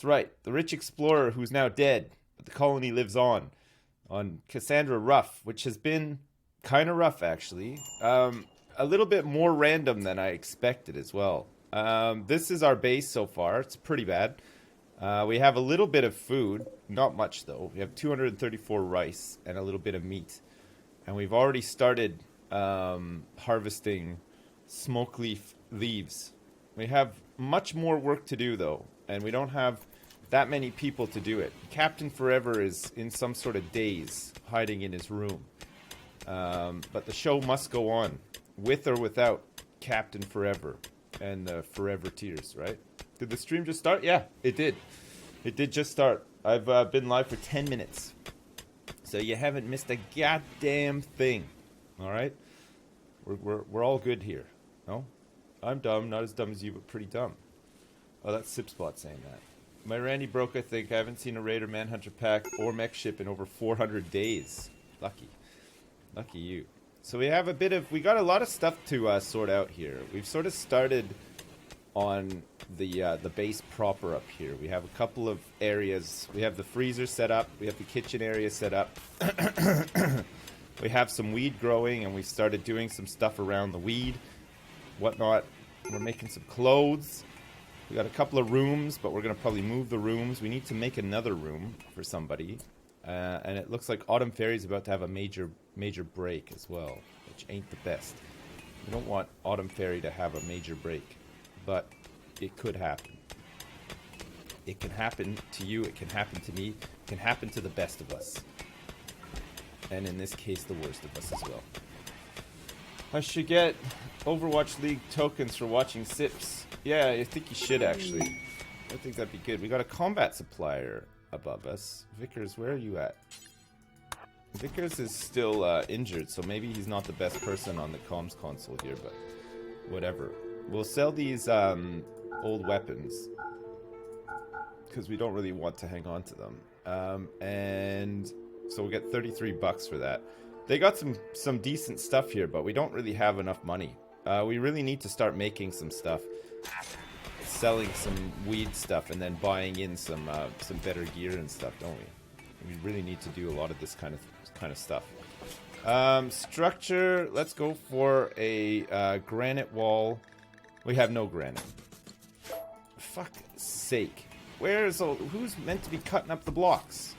That's right, the rich explorer who's now dead, but the colony lives on Cassandra Rough, which has been kind of rough actually. A little bit more random than I expected as well. This is our base so far. It's pretty bad. We have a little bit of food, not much though. We have 234 rice and a little bit of meat. And we've already started harvesting smoke leaf leaves. We have much more work to do though, and we don't have that many people to do it. Captain Forever is in some sort of daze, hiding in his room. But the show must go on, with or without Captain Forever and the Forever Tears, right? Did the stream just start? Yeah, it did. It did just start. I've been live for 10 minutes. So you haven't missed a goddamn thing. All right? We're all good here. No? I'm dumb. Not as dumb as you, but pretty dumb. Oh, that's Sipspot saying that. My Randy broke, I think. I haven't seen a Raider Manhunter pack or mech ship in over 400 days. Lucky. Lucky you. So we have we got a lot of stuff to sort out here. We've sort of started on the base proper up here. We have a couple of areas. We have the freezer set up. We have the kitchen area set up. We have some weed growing, and we started doing some stuff around the weed, whatnot. We're making some clothes. We got a couple of rooms, but we're going to probably move the rooms. We need to make another room for somebody. And it looks like Autumn Fairy's about to have a major break as well, which ain't the best. We don't want Autumn Fairy to have a major break, but it could happen. It can happen to you, it can happen to me, it can happen to the best of us. And in this case, the worst of us as well. I should get Overwatch League tokens for watching Sips. Yeah, I think you should actually. I think that'd be good. We got a combat supplier above us. Vickers, where are you at? Vickers is still injured, so maybe he's not the best person on the comms console here, but whatever. We'll sell these old weapons because we don't really want to hang on to them. And so we'll get 33 bucks for that. They got some decent stuff here, but we don't really have enough money. We really need to start making some stuff. Selling some weed stuff and then buying in some better gear and stuff, don't we? We really need to do a lot of this kind of stuff. Structure. Let's go for a granite wall. We have no granite. Fuck's sake! Who's meant to be cutting up the blocks?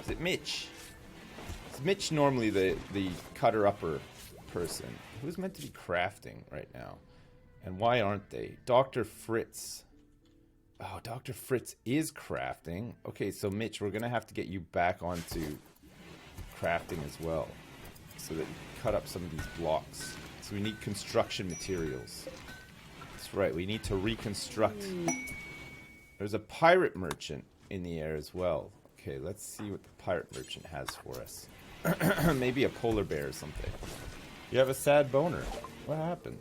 Is it Mitch? Is Mitch normally the cutter upper person? Who's meant to be crafting right now? And why aren't they? Dr. Fritz. Oh, Dr. Fritz is crafting. Okay, so Mitch, we're going to have to get you back onto crafting as well. So that you cut up some of these blocks. So we need construction materials. That's right, we need to reconstruct. There's a pirate merchant in the air as well. Okay, let's see what the pirate merchant has for us. Maybe a polar bear or something. You have a sad boner. What happened?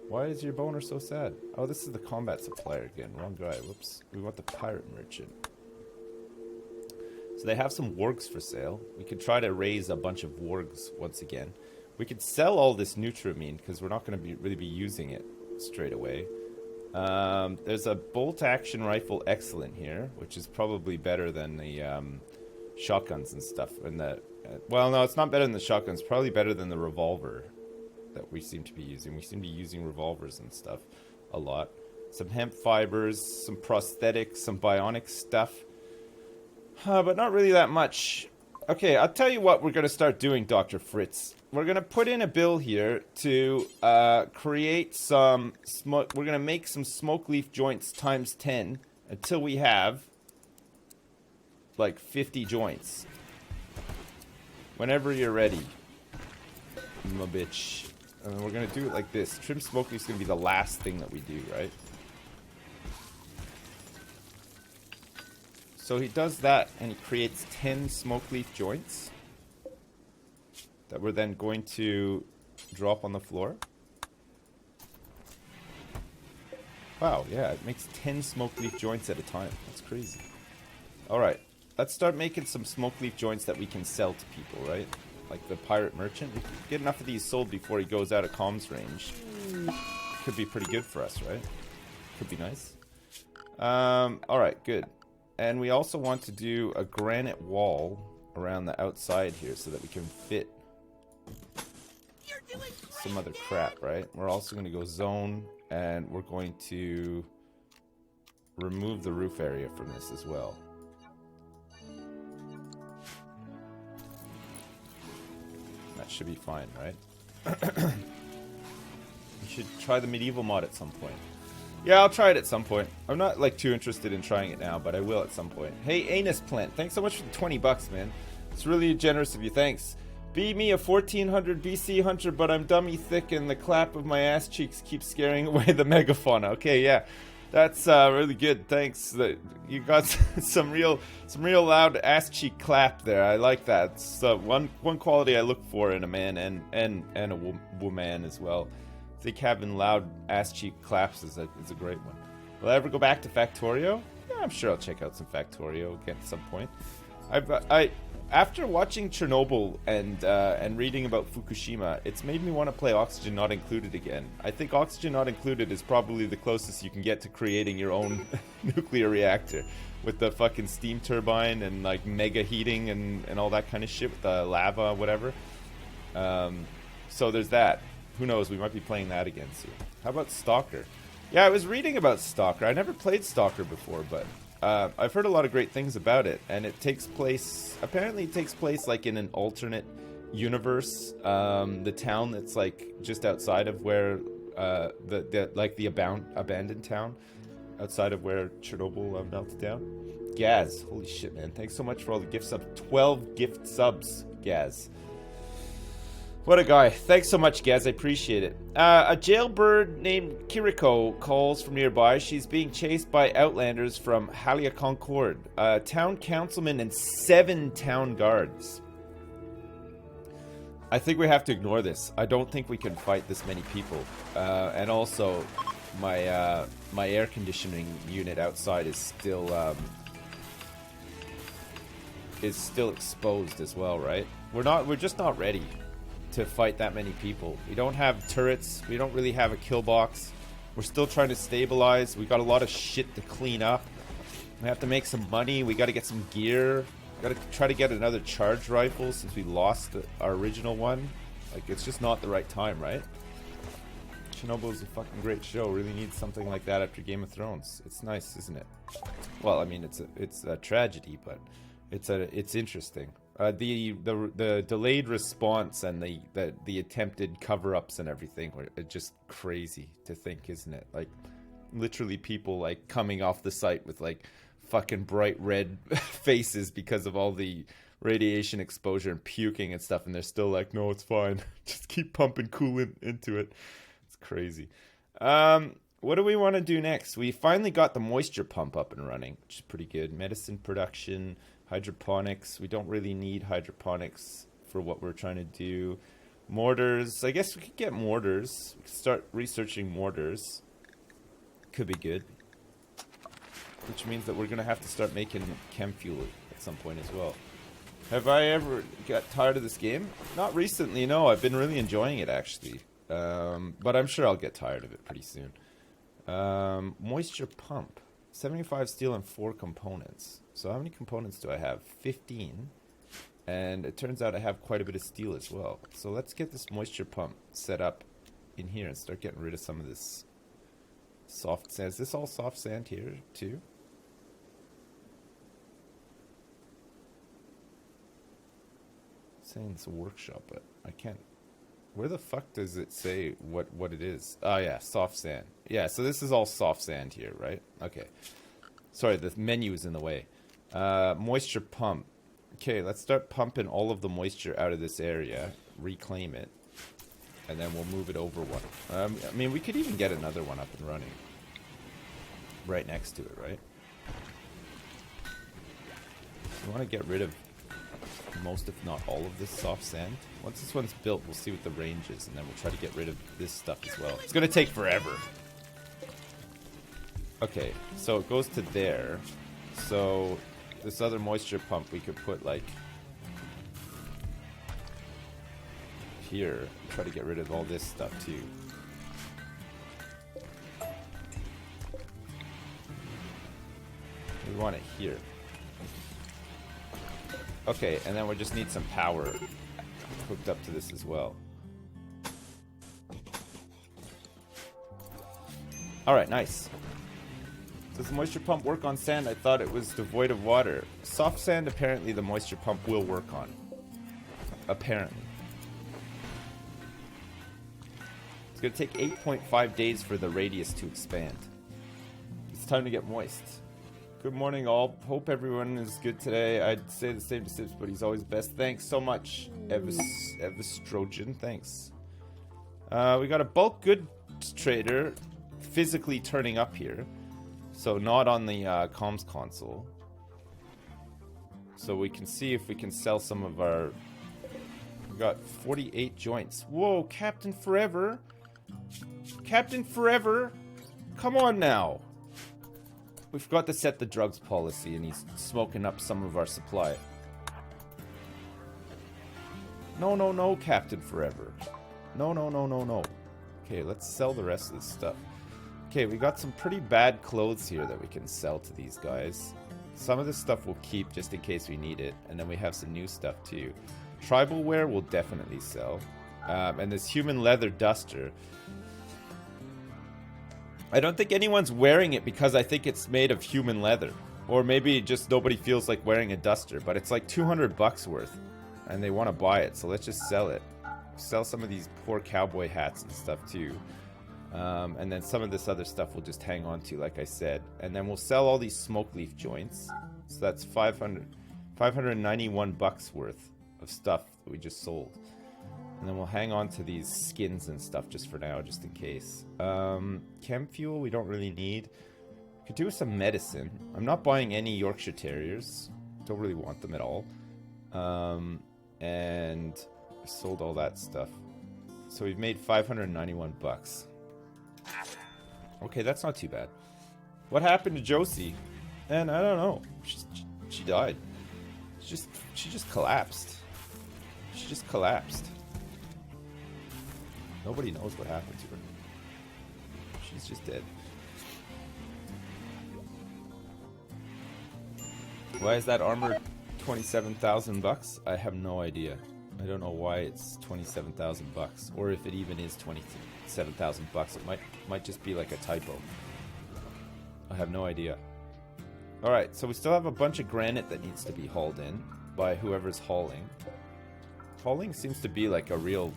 Why is your boner so sad? Oh, this is the combat supplier again. Wrong guy. Whoops. We want the pirate merchant. So they have some wargs for sale. We could try to raise a bunch of wargs once again. We could sell all this Nutramine because we're not going to really be using it straight away. There's a bolt action rifle excellent here, which is probably better than the shotguns and stuff. And well, no, it's not better than the shotguns. Probably better than the revolver that we seem to be using. We seem to be using revolvers and stuff a lot. Some hemp fibers, some prosthetics, some bionic stuff. But not really that much. Okay, I'll tell you what we're going to start doing, Dr. Fritz. We're going to put in a bill here to create some smoke. We're going to make some smoke leaf joints times 10 until we have like 50 joints. Whenever you're ready, my bitch. And we're going to do it like this. Trim smoke leaf is going to be the last thing that we do, right? So he does that, and he creates 10 smoke leaf joints that we're then going to drop on the floor. Wow, yeah, it makes 10 smoke leaf joints at a time. That's crazy. Alright, let's start making some smoke leaf joints that we can sell to people, right? Like the pirate merchant. We can get enough of these sold before he goes out of comms range. Could be pretty good for us, right? Could be nice. Alright, good. And we also want to do a granite wall around the outside here so that we can fit some other crap, right? We're also going to go zone, and we're going to remove the roof area from this as well. That should be fine, right? You should try the medieval mod at some point. Yeah, I'll try it at some point. I'm not like too interested in trying it now, but I will at some point. Hey, Anus Plant, thanks so much for the 20 bucks, man. It's really generous of you. Thanks. Be me a 1400 BC hunter, but I'm dummy thick and the clap of my ass cheeks keeps scaring away the megafauna. Okay, yeah. That's really good. Thanks. You got some real loud ass cheek clap there. I like that. It's one quality I look for in a man and a woman as well. I think having loud ass cheek claps is a great one. Will I ever go back to Factorio? Yeah, I'm sure I'll check out some Factorio again at some point. After watching Chernobyl and reading about Fukushima, it's made me want to play Oxygen Not Included again. I think Oxygen Not Included is probably the closest you can get to creating your own nuclear reactor with the fucking steam turbine and like mega heating and all that kind of shit with the lava, whatever. So there's that. Who knows? We might be playing that again soon. How about Stalker? Yeah, I was reading about Stalker. I never played Stalker before, but I've heard a lot of great things about it, and it takes place, apparently it takes place like in an alternate universe. The town that's like just outside of where the abandoned town outside of where Chernobyl melted down. Gaz, holy shit, man! Thanks so much for all the gift subs. 12 gift subs, Gaz. What a guy. Thanks so much, Gaz. I appreciate it. A jailbird named Kiriko calls from nearby. She's being chased by outlanders from Halia Concord, a town councilman and 7 town guards. I think we have to ignore this. I don't think we can fight this many people. And also, my my air conditioning unit outside is still exposed as well, right? We're just not ready to fight that many people. We don't have turrets. We don't really have a kill box. We're still trying to stabilize. We got a lot of shit to clean up. We have to make some money. We got to get some gear. We got to try to get another charge rifle since we lost our original one. Like, it's just not the right time, right? Chernobyl is a fucking great show. Really needs something like that after Game of Thrones. It's nice, isn't it? Well, I mean, it's a tragedy, but it's interesting. The delayed response and the attempted cover-ups and everything are just crazy to think, isn't it? Like, literally people like coming off the site with like fucking bright red faces because of all the radiation exposure and puking and stuff, and they're still like, no, it's fine. Just keep pumping coolant into it. It's crazy. What do we want to do next? We finally got the moisture pump up and running, which is pretty good. Medicine production. Hydroponics. We don't really need hydroponics for what we're trying to do. Mortars. I guess we could get mortars. We could start researching mortars. Could be good. Which means that we're going to have to start making chem fuel at some point as well. Have I ever got tired of this game? Not recently, no. I've been really enjoying it, actually. But I'm sure I'll get tired of it pretty soon. Moisture pump. 75 steel and 4 components. So how many components do I have? 15. And it turns out I have quite a bit of steel as well. So let's get this moisture pump set up in here and start getting rid of some of this soft sand. Is this all soft sand here too? It's saying it's a workshop, but I can't. Where the fuck does it say what it is? Oh yeah, soft sand. Yeah, so this is all soft sand here, right? Okay. Sorry, the menu is in the way. Moisture pump. Okay, let's start pumping all of the moisture out of this area. Reclaim it. And then we'll move it over one. I mean, we could even get another one up and running. Right next to it, right? We want to get rid of most, if not all, of this soft sand. Once this one's built, we'll see what the range is, and then we'll try to get rid of this stuff as well. It's going to take forever. Okay, so it goes to there. So this other moisture pump we could put like here. Try to get rid of all this stuff too. We want it here. Okay, and then we just need some power hooked up to this as well. Alright, nice. Does the moisture pump work on sand? I thought it was devoid of water. Soft sand, apparently the moisture pump will work on. Apparently. It's going to take 8.5 days for the radius to expand. It's time to get moist. Good morning, all. Hope everyone is good today. I'd say the same to Sips, but he's always best. Thanks so much, Evistrogen. Thanks. We got a bulk goods trader physically turning up here. So not on the comms console. So we can see if we can sell some of our... We got 48 joints. Whoa, Captain Forever. Captain Forever. Come on now. We forgot to set the drugs policy and he's smoking up some of our supply. No, no, no, Captain Forever. No, no, no, no, no. Okay, let's sell the rest of this stuff. Okay, we got some pretty bad clothes here that we can sell to these guys. Some of this stuff we'll keep just in case we need it. And then we have some new stuff too. Tribal wear we'll definitely sell. And this human leather duster. I don't think anyone's wearing it because I think it's made of human leather. Or maybe just nobody feels like wearing a duster. But it's like 200 bucks worth. And they want to buy it, so let's just sell it. Sell some of these poor cowboy hats and stuff too. And then some of this other stuff we'll just hang on to, like I said. And then we'll sell all these smoke leaf joints. So that's 591 bucks worth of stuff that we just sold. And then we'll hang on to these skins and stuff just for now, just in case. Chem fuel we don't really need. Could do with some medicine. I'm not buying any Yorkshire Terriers. Don't really want them at all. And I sold all that stuff. So we've made 591 bucks. Okay, that's not too bad. What happened to Josie? And I don't know. She died. She just collapsed. She just collapsed. Nobody knows what happened to her. She's just dead. Why is that armor 27,000 bucks? I have no idea. I don't know why it's 27,000 bucks, or if it even is 27,000 bucks. It might just be like a typo. I have no idea. All right, so we still have a bunch of granite that needs to be hauled in by whoever's hauling. Hauling seems to be like a real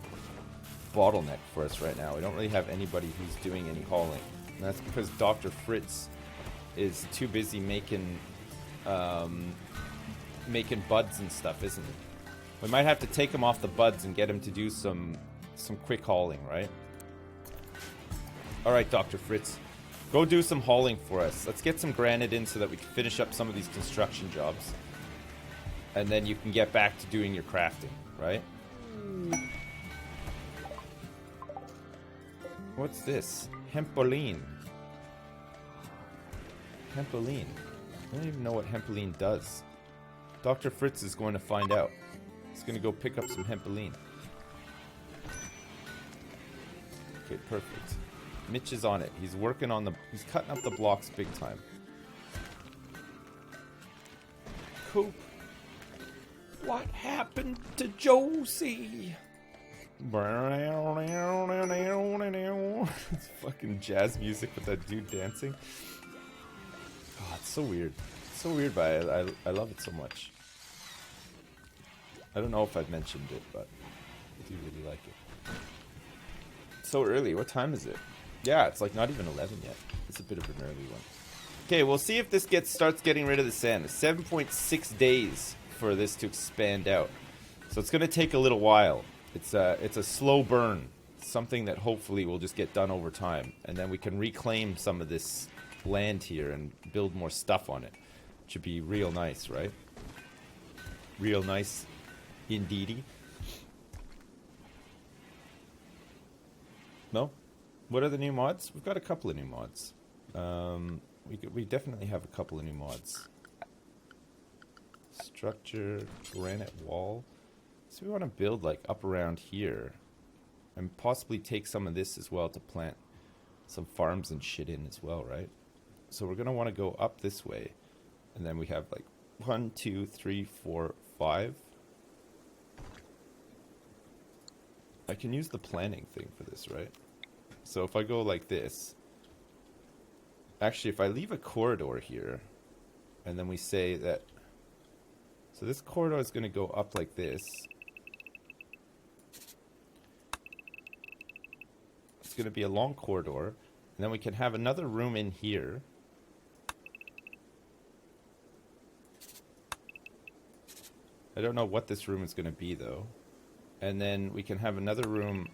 bottleneck for us right now. We don't really have anybody who's doing any hauling. And that's because Dr. Fritz is too busy making buds and stuff, isn't he? We might have to take him off the buds and get him to do some quick hauling, right? Alright, Dr. Fritz. Go do some hauling for us. Let's get some granite in so that we can finish up some of these construction jobs. And then you can get back to doing your crafting, right? What's this? Hempoline. Hempoline. I don't even know what hempoline does. Dr. Fritz is going to find out. He's going to go pick up some hempoline. Okay, perfect. Mitch is on it. He's working on the... He's cutting up the blocks big time. Cool. What happened to Josie? It's fucking jazz music with that dude dancing. Oh, it's so weird. It's so weird, but I love it so much. I don't know if I've mentioned it, but I do really like it. So early. What time is it? Yeah, it's like not even 11 yet. It's a bit of an early one. Okay, we'll see if this starts getting rid of the sand. It's 7.6 days for this to expand out. So it's going to take a little while. It's a slow burn. Something that hopefully will just get done over time. And then we can reclaim some of this land here and build more stuff on it. It should be real nice, right? Real nice indeedy. No? What are the new mods? We've got a couple of new mods. We definitely have a couple of new mods. Structure, granite wall. So we want to build like up around here. And possibly take some of this as well to plant some farms and shit in as well, right? So we're going to want to go up this way. And then we have like 1, 2, 3, 4, 5. I can use the planning thing for this, right? So if I go like this, actually if I leave a corridor here, and then we say that, so this corridor is going to go up like this. It's going to be a long corridor, and then we can have another room in here. I don't know what this room is going to be though. And then we can have another room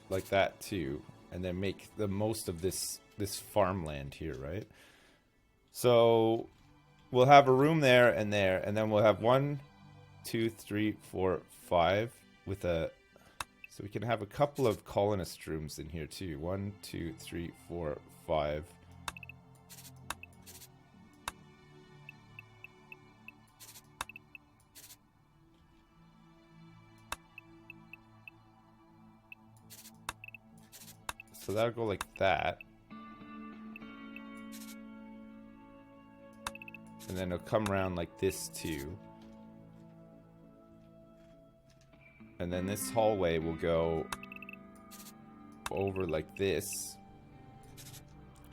like that too, and then make the most of this farmland here, right? So we'll have a room there, and then we'll have 1, 2, 3, 4, 5 with a, so we can have a couple of colonist rooms in here too. 1, 2, 3, 4, 5. So that'll go like that. And then it'll come around like this too. And then this hallway will go over like this.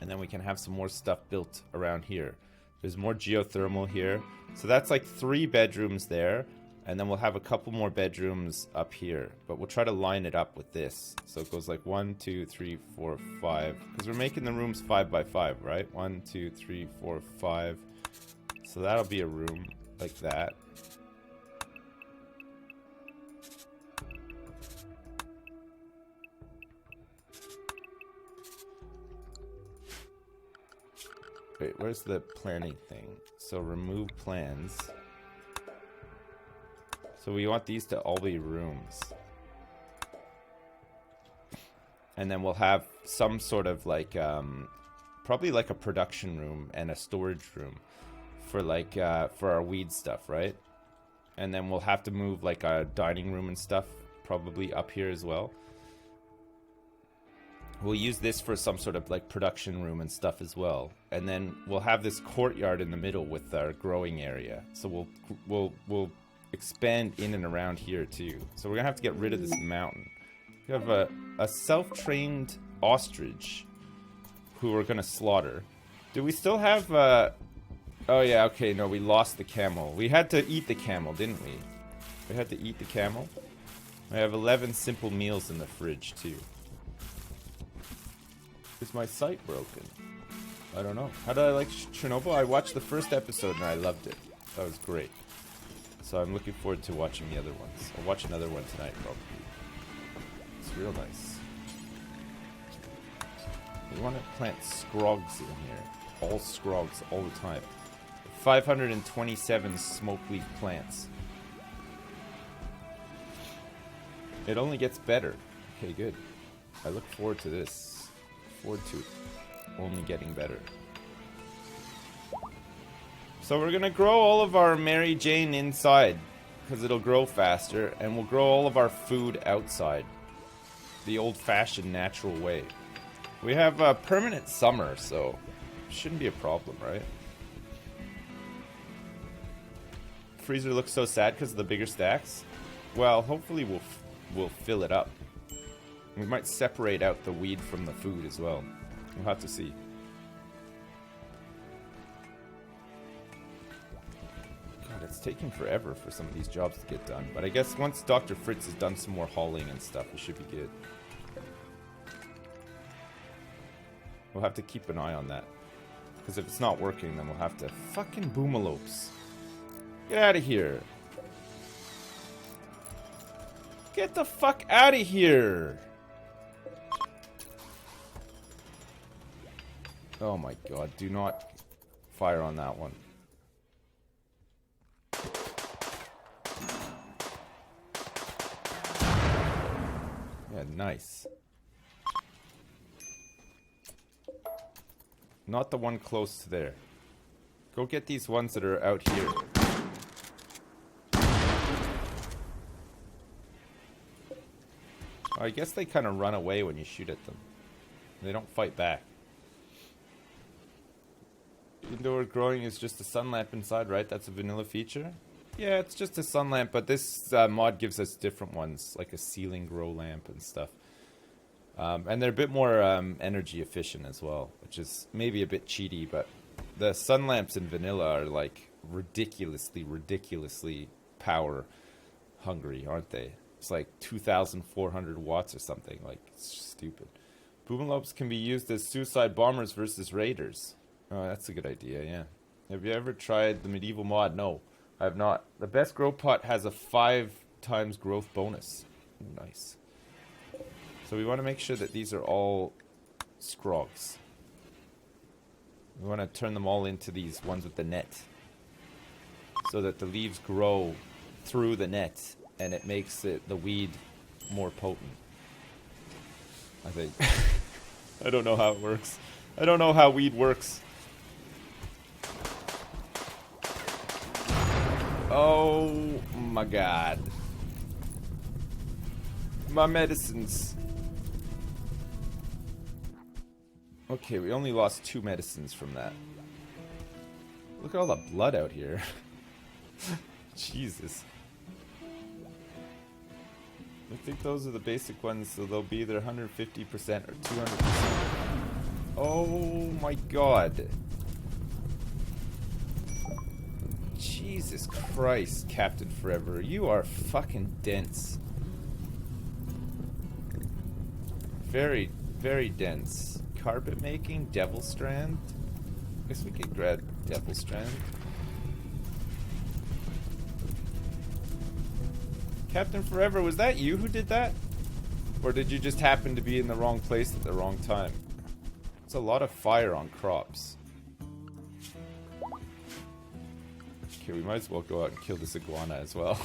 And then we can have some more stuff built around here. There's more geothermal here. So that's like 3 bedrooms there. And then we'll have a couple more bedrooms up here. But we'll try to line it up with this. So it goes like 1, 2, 3, 4, 5. Because we're making the rooms 5 by 5, right? 1, 2, 3, 4, 5. So that'll be a room like that. Wait, where's the planning thing? So remove plans. So we want these to all be rooms. And then we'll have some sort of like, probably like a production room and a storage room for like, for our weed stuff, right? And then we'll have to move like a dining room and stuff probably up here as well. We'll use this for some sort of like production room and stuff as well. And then we'll have this courtyard in the middle with our growing area. So we'll expand in and around here too. So we're gonna have to get rid of this mountain. We have a self-trained ostrich who we're gonna slaughter. Do we still have oh yeah, okay, no, we lost the camel. We had to eat the camel, didn't we? We had to eat the camel. I have 11 simple meals in the fridge too. Is my site broken? I don't know. How did I like Chernobyl? I watched the first episode and I loved it. That was great. So I'm looking forward to watching the other ones. I'll watch another one tonight probably. It's real nice. We want to plant scrogs in here. All scrogs all the time. 527 smokeweed plants. It only gets better. Okay, good. I look forward to this. Forward to only getting better. So we're gonna grow all of our Mary Jane inside because it'll grow faster, and we'll grow all of our food outside the old-fashioned natural way. We have a permanent summer, so it shouldn't be a problem, right? Freezer looks so sad because of the bigger stacks. Well, hopefully we'll fill it up. We might separate out the weed from the food as well. We'll have to see. God, it's taking forever for some of these jobs to get done. But I guess once Dr. Fritz has done some more hauling and stuff, we should be good. We'll have to keep an eye on that. Because if it's not working, then we'll have to... Fucking boomalopes. Get out of here. Get the fuck out of here. Oh my god, do not fire on that one. Yeah, nice. Not the one close to there. Go get these ones that are out here. I guess they kind of run away when you shoot at them. They don't fight back. Indoor growing is just a sun lamp inside, right? That's a vanilla feature? Yeah, it's just a sun lamp, but this mod gives us different ones, like a ceiling grow lamp and stuff. And they're a bit more energy efficient as well, which is maybe a bit cheaty, but the sun lamps in vanilla are like ridiculously power hungry, aren't they? It's like 2,400 watts or something, like it's stupid. Boomalopes can be used as suicide bombers versus raiders. Oh, that's a good idea, yeah. Have you ever tried the medieval mod? No, I have not. The best grow pot has a 5 times growth bonus. Ooh, nice. So we want to make sure that these are all scrogs. We want to turn them all into these ones with the net, so that the leaves grow through the net and it makes the weed more potent, I think. I don't know how it works. I don't know how weed works. Oh my god. My medicines. Okay, we only lost 2 medicines from that. Look at all the blood out here. Jesus. I think those are the basic ones, so they'll be either 150% or 200%. Oh my god. Jesus Christ, Captain Forever. You are fucking dense. Very, very dense. Carpet making, Devil Strand. I guess we could grab Devil Strand. Captain Forever, was that you who did that? Or did you just happen to be in the wrong place at the wrong time? It's a lot of fire on crops. Okay, we might as well go out and kill this iguana as well.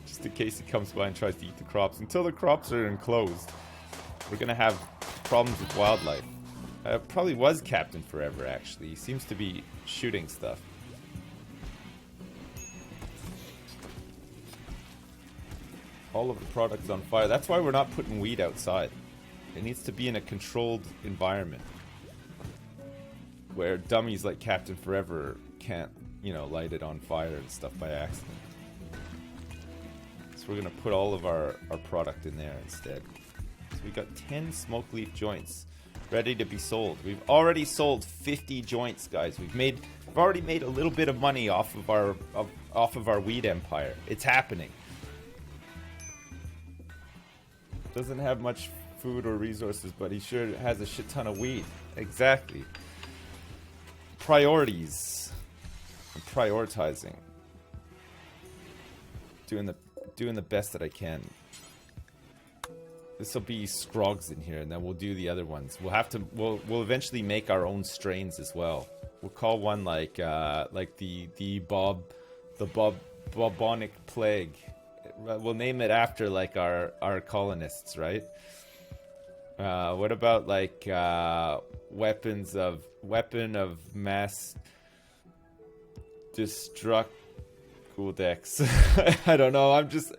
Just in case he comes by and tries to eat the crops. Until the crops are enclosed, we're gonna have problems with wildlife. It probably was Captain Forever, actually. He seems to be shooting stuff. All of the products on fire. That's why we're not putting weed outside. It needs to be in a controlled environment, where dummies like Captain Forever can't, you know, light it on fire and stuff by accident. So we're gonna put all of our product in there instead. So we got 10 smoke leaf joints ready to be sold. We've already sold 50 joints, guys. We've already made a little bit of money off of our weed empire. It's happening. Doesn't have much food or resources, but he sure has a shit ton of weed. Exactly. Priorities. I'm prioritizing. Doing the best that I can. This will be scrogs in here, and then we'll do the other ones. We'll eventually make our own strains as well. We'll call one like the bubonic plague. We'll name it after like our colonists, right? What about like weapon of mass destruct Cooldex? I don't know. I'm just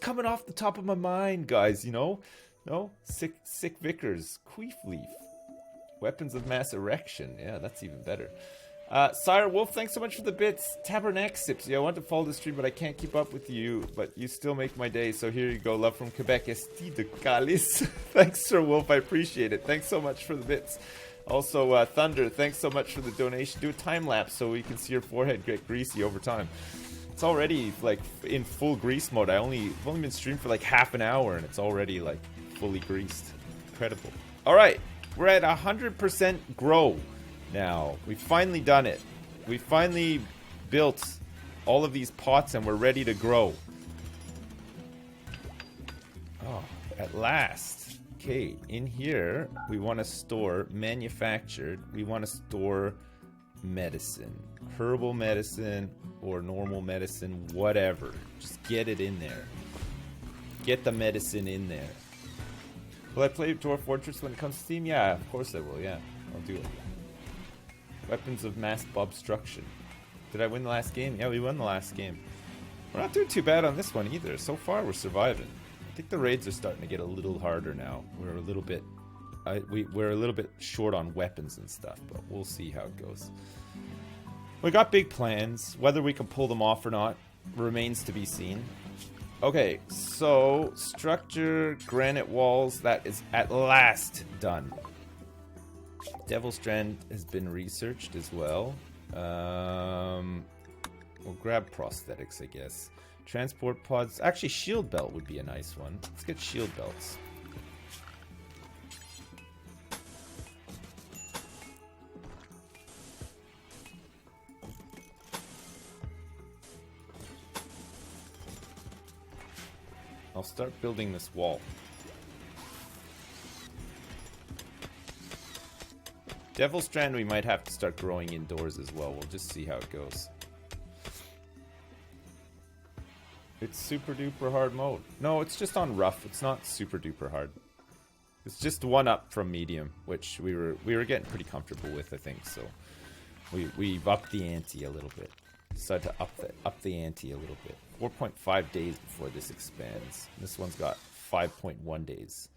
coming off the top of my mind, guys. You know, no sick Vickers, queef leaf, weapons of mass erection. Yeah, that's even better. Sire Wolf, thanks so much for the bits. Tabernacle Sips. Yeah, I want to follow the stream, but I can't keep up with you. But you still make my day, so here you go. Love from Quebec. Esti de Calis. Thanks, Sir Wolf. I appreciate it. Thanks so much for the bits. Also, Thunder, thanks so much for the donation. Do a time lapse so we can see your forehead get greasy over time. It's already like in full grease mode. I've only been streamed for like half an hour, and it's already like fully greased. Incredible. All right, we're at 100% grow. Now, we've finally done it. We finally built all of these pots and we're ready to grow. Oh, at last. Okay, in here, we want to store manufactured. We want to store medicine. Herbal medicine or normal medicine, whatever. Just get it in there. Get the medicine in there. Will I play Dwarf Fortress when it comes to Steam? Yeah, of course I will, yeah. I'll do it. Weapons of mass obstruction. Did I win the last game? Yeah, we won the last game. We're not doing too bad on this one either. So far, we're surviving. I think the raids are starting to get a little harder now. We're a little bit we're a little bit short on weapons and stuff, but we'll see how it goes. We got big plans. Whether we can pull them off or not remains to be seen. Okay, so structure, granite walls, that is at last done. Devil Strand has been researched as well. We'll grab prosthetics, I guess. Transport pods. Actually, shield belt would be a nice one. Let's get shield belts. I'll start building this wall. Devil Strand we might have to start growing indoors as well. We'll just see how it goes. It's super duper hard mode. No, it's just on rough. It's not super duper hard. It's just one up from medium, which we were getting pretty comfortable with, I think. So we've upped the ante a little bit. Decided to up the ante a little bit. 4.5 days before this expands. This one's got 5.1 days.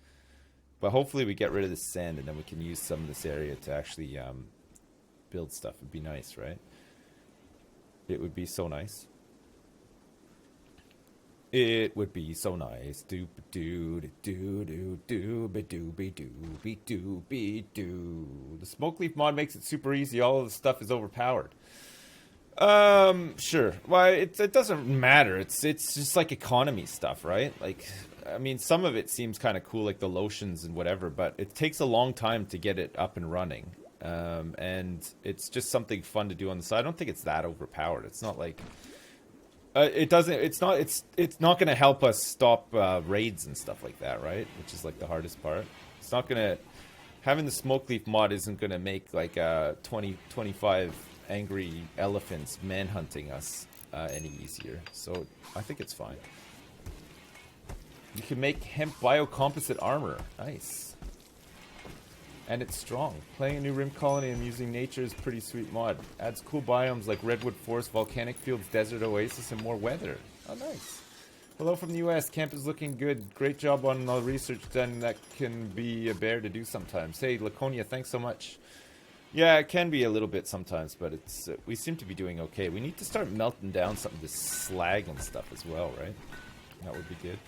But hopefully we get rid of the sand and then we can use some of this area to actually build stuff. It'd be nice, right? It would be so nice. It would be so nice. Do do do do do be do be do be do be do. The smoke leaf mod makes it super easy. All of the stuff is overpowered. Sure. Well, it doesn't matter. It's just like economy stuff, right? Like, I mean, some of it seems kind of cool, like the lotions and whatever, but it takes a long time to get it up and running. And it's just something fun to do on the side. I don't think it's that overpowered. It's not like it's not going to help us stop raids and stuff like that, right? Which is like the hardest part. It's not going to having the smoke leaf mod isn't going to make like 25 angry elephants manhunting us any easier. So I think it's fine. You can make hemp biocomposite armor. Nice. And it's strong. Playing a new Rim colony and using nature is pretty sweet mod. Adds cool biomes like redwood forest, volcanic fields, desert oasis, and more weather. Oh, nice. Hello from the US. Camp is looking good. Great job on all the research done. That can be a bear to do sometimes. Hey, Laconia, thanks so much. Yeah, it can be a little bit sometimes, but it's we seem to be doing okay. We need to start melting down some of this slag and stuff as well, right? That would be good.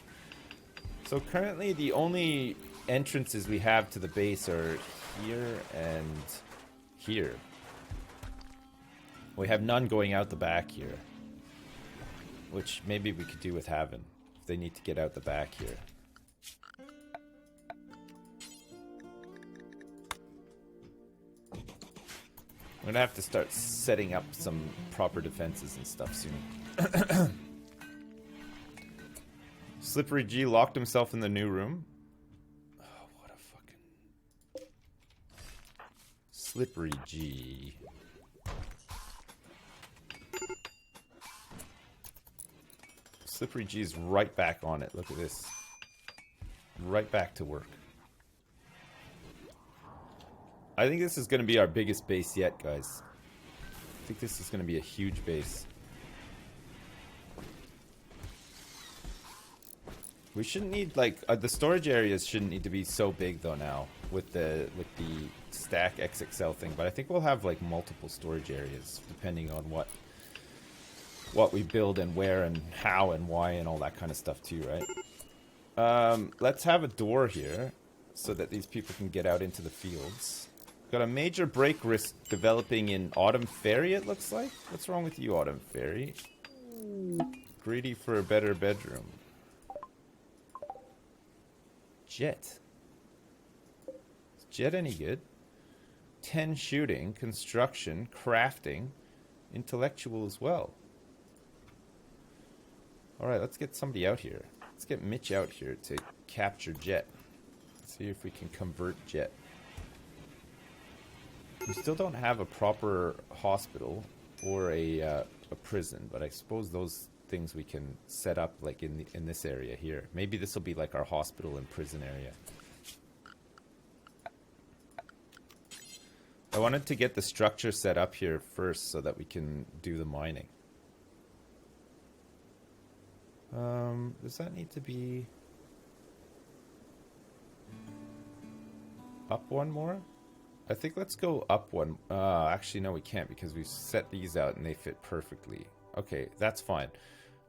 So currently the only entrances we have to the base are here and here. We have none going out the back here, which maybe we could do with having if they need to get out the back here. I'm gonna have to start setting up some proper defenses and stuff soon. Slippery G locked himself in the new room. Oh, what a fucking... Slippery G. Slippery G's right back on it. Look at this. Right back to work. I think this is going to be our biggest base yet, guys. I think this is going to be a huge base. We shouldn't need, like, the storage areas shouldn't need to be so big, though, now, with the stack XXL thing. But I think we'll have, like, multiple storage areas, depending on what we build and where and how and why and all that kind of stuff, too, right? Let's have a door here, so that these people can get out into the fields. Got a major break risk developing in Autumn Fairy, it looks like. What's wrong with you, Autumn Fairy? Greedy for a better bedroom. Jet. Is Jet any good? 10 shooting, construction, crafting, intellectual as well. Alright, let's get somebody out here. Let's get Mitch out here to capture Jet. Let's see if we can convert Jet. We still don't have a proper hospital or a prison, but I suppose those things we can set up like in this area here. Maybe this will be like our hospital and prison area. I wanted to get the structure set up here first so that we can do the mining. Does that need to be... Up one more? I think let's go up one. Actually, no, we can't because we've set these out and they fit perfectly. Okay, that's fine.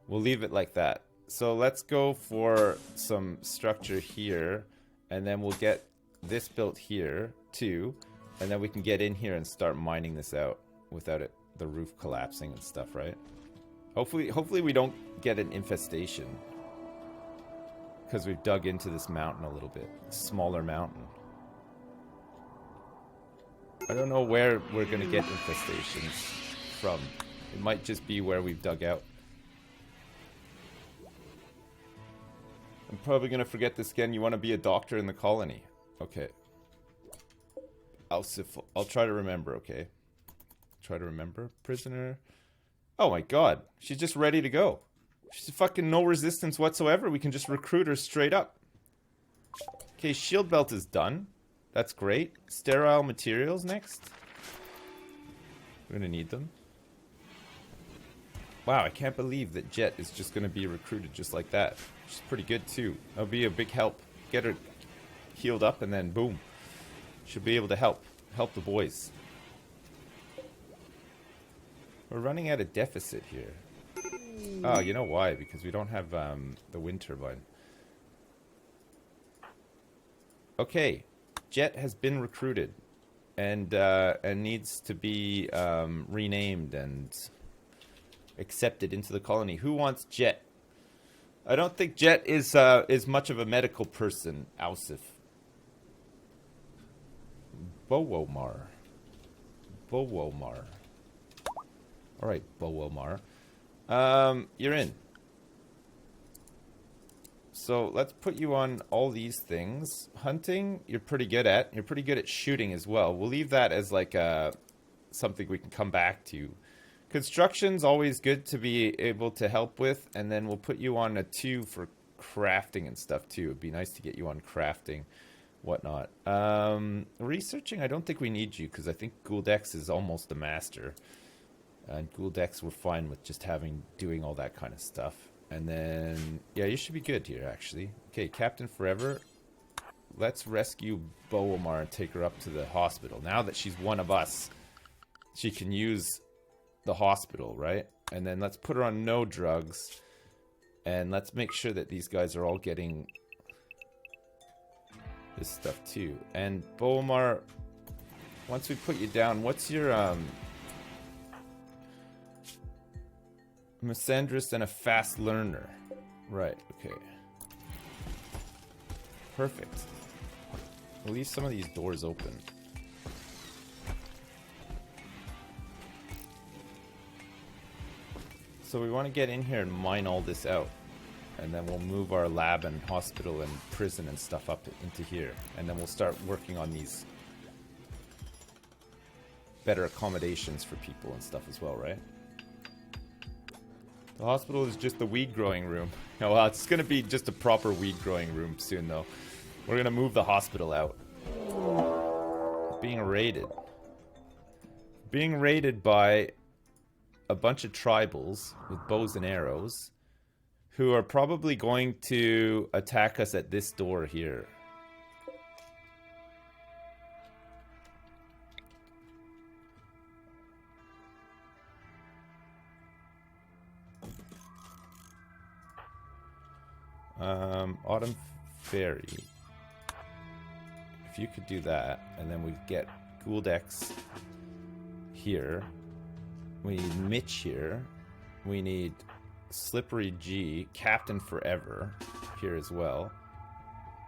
We'll leave it like that. So let's go for some structure here, and then we'll get this built here too, and then we can get in here and start mining this out without the roof collapsing and stuff, right? Hopefully we don't get an infestation because we've dug into this mountain a little bit, smaller mountain. I don't know where we're gonna get infestations from. It might just be where we've dug out. I'm probably gonna forget this again. You want to be a doctor in the colony. Okay. I'll try to remember, okay? Try to remember. Prisoner. Oh my god. She's just ready to go. She's fucking no resistance whatsoever. We can just recruit her straight up. Okay, shield belt is done. That's great. Sterile materials next. We're gonna need them. Wow, I can't believe that Jet is just gonna be recruited just like that. She's pretty good too. That'll be a big help. Get her healed up and then boom. She'll be able to help the boys. We're running at a deficit here. Oh, you know why? Because we don't have the wind turbine. Okay. Jet has been recruited and needs to be renamed and accepted into the colony. Who wants Jet? I don't think Jet is much of a medical person, Ausif. Bowomar. Alright, Bowomar. You're in. So let's put you on all these things. Hunting, you're pretty good at. You're pretty good at shooting as well. We'll leave that as like something we can come back to. Construction's always good to be able to help with, and then we'll put you on a 2 for crafting and stuff too. It'd be nice to get you on crafting, whatnot. Researching, I don't think we need you because I think Ghouldex is almost a master. And Ghouldex we're fine with just doing all that kind of stuff. And then, yeah, you should be good here, actually. Okay, Captain Forever. Let's rescue Bowomar and take her up to the hospital. Now that she's one of us, she can use the hospital, right? And then let's put her on no drugs. And let's make sure that these guys are all getting this stuff, too. And Bowomar, once we put you down, what's your, Misandrist and a fast learner. Right, okay. Perfect. We'll leave some of these doors open. So we want to get in here and mine all this out. And then we'll move our lab and hospital and prison and stuff up into here. And then we'll start working on these better accommodations for people and stuff as well, right? The hospital is just the weed growing room. Oh, well, it's going to be just a proper weed growing room soon, though. We're going to move the hospital out. Being raided. Being raided by a bunch of tribals with bows and arrows who are probably going to attack us at this door here. Autumn Fairy. If you could do that, and then we get Ghouldex here. We need Mitch here. We need Slippery G, Captain Forever here as well.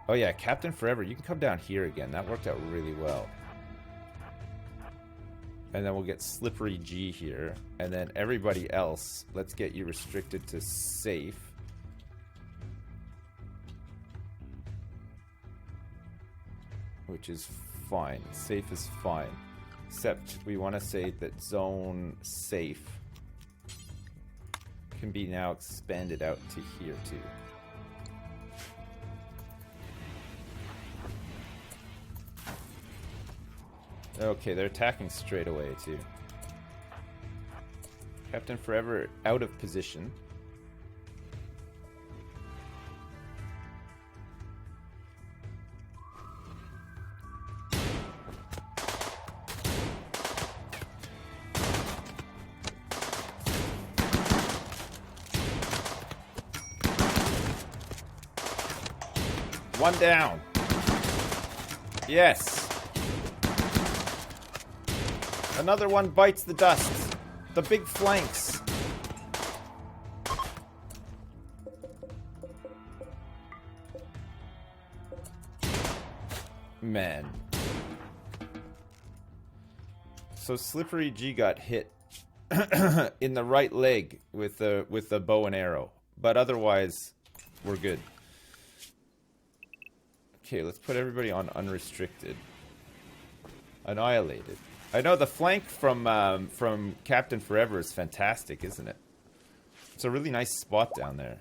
Oh yeah, Captain Forever, you can come down here again. That worked out really well. And then we'll get Slippery G here. And then everybody else, let's get you restricted to safe. Which is fine. Safe is fine. Except we want to say that zone safe can be now expanded out to here too. Okay, they're attacking straight away too. Captain Forever out of position. One down. Yes. Another one bites the dust. The big flanks. Man. So Slippery G got hit in the right leg with the bow and arrow, but otherwise we're good. Okay, let's put everybody on unrestricted. Annihilated. I know the flank from Captain Forever is fantastic, isn't it? It's a really nice spot down there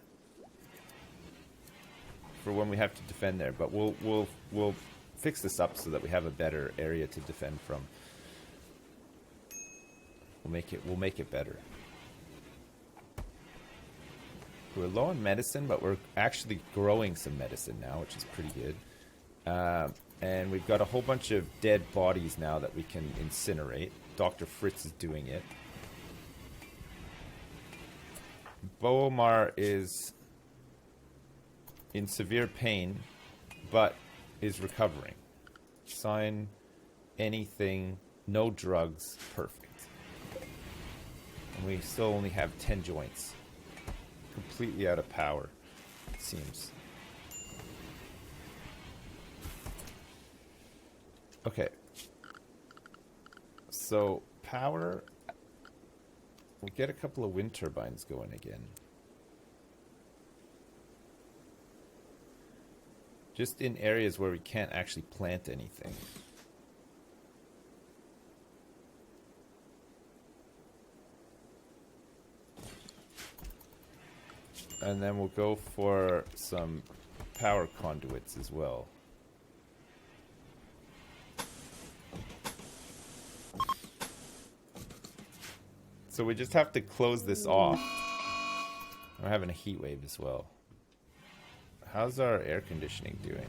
for when we have to defend there. But we'll fix this up so that we have a better area to defend from. We'll make it better. We're low on medicine, but we're actually growing some medicine now, which is pretty good. And we've got a whole bunch of dead bodies now that we can incinerate. Dr. Fritz is doing it. Boomar is in severe pain, but is recovering. Sign anything, no drugs, perfect. And we still only have 10 joints. Completely out of power, it seems. Okay. So, power. We'll get a couple of wind turbines going again. Just in areas where we can't actually plant anything. And then we'll go for some power conduits as well. So we just have to close this off. We're having a heat wave as well. How's our air conditioning doing?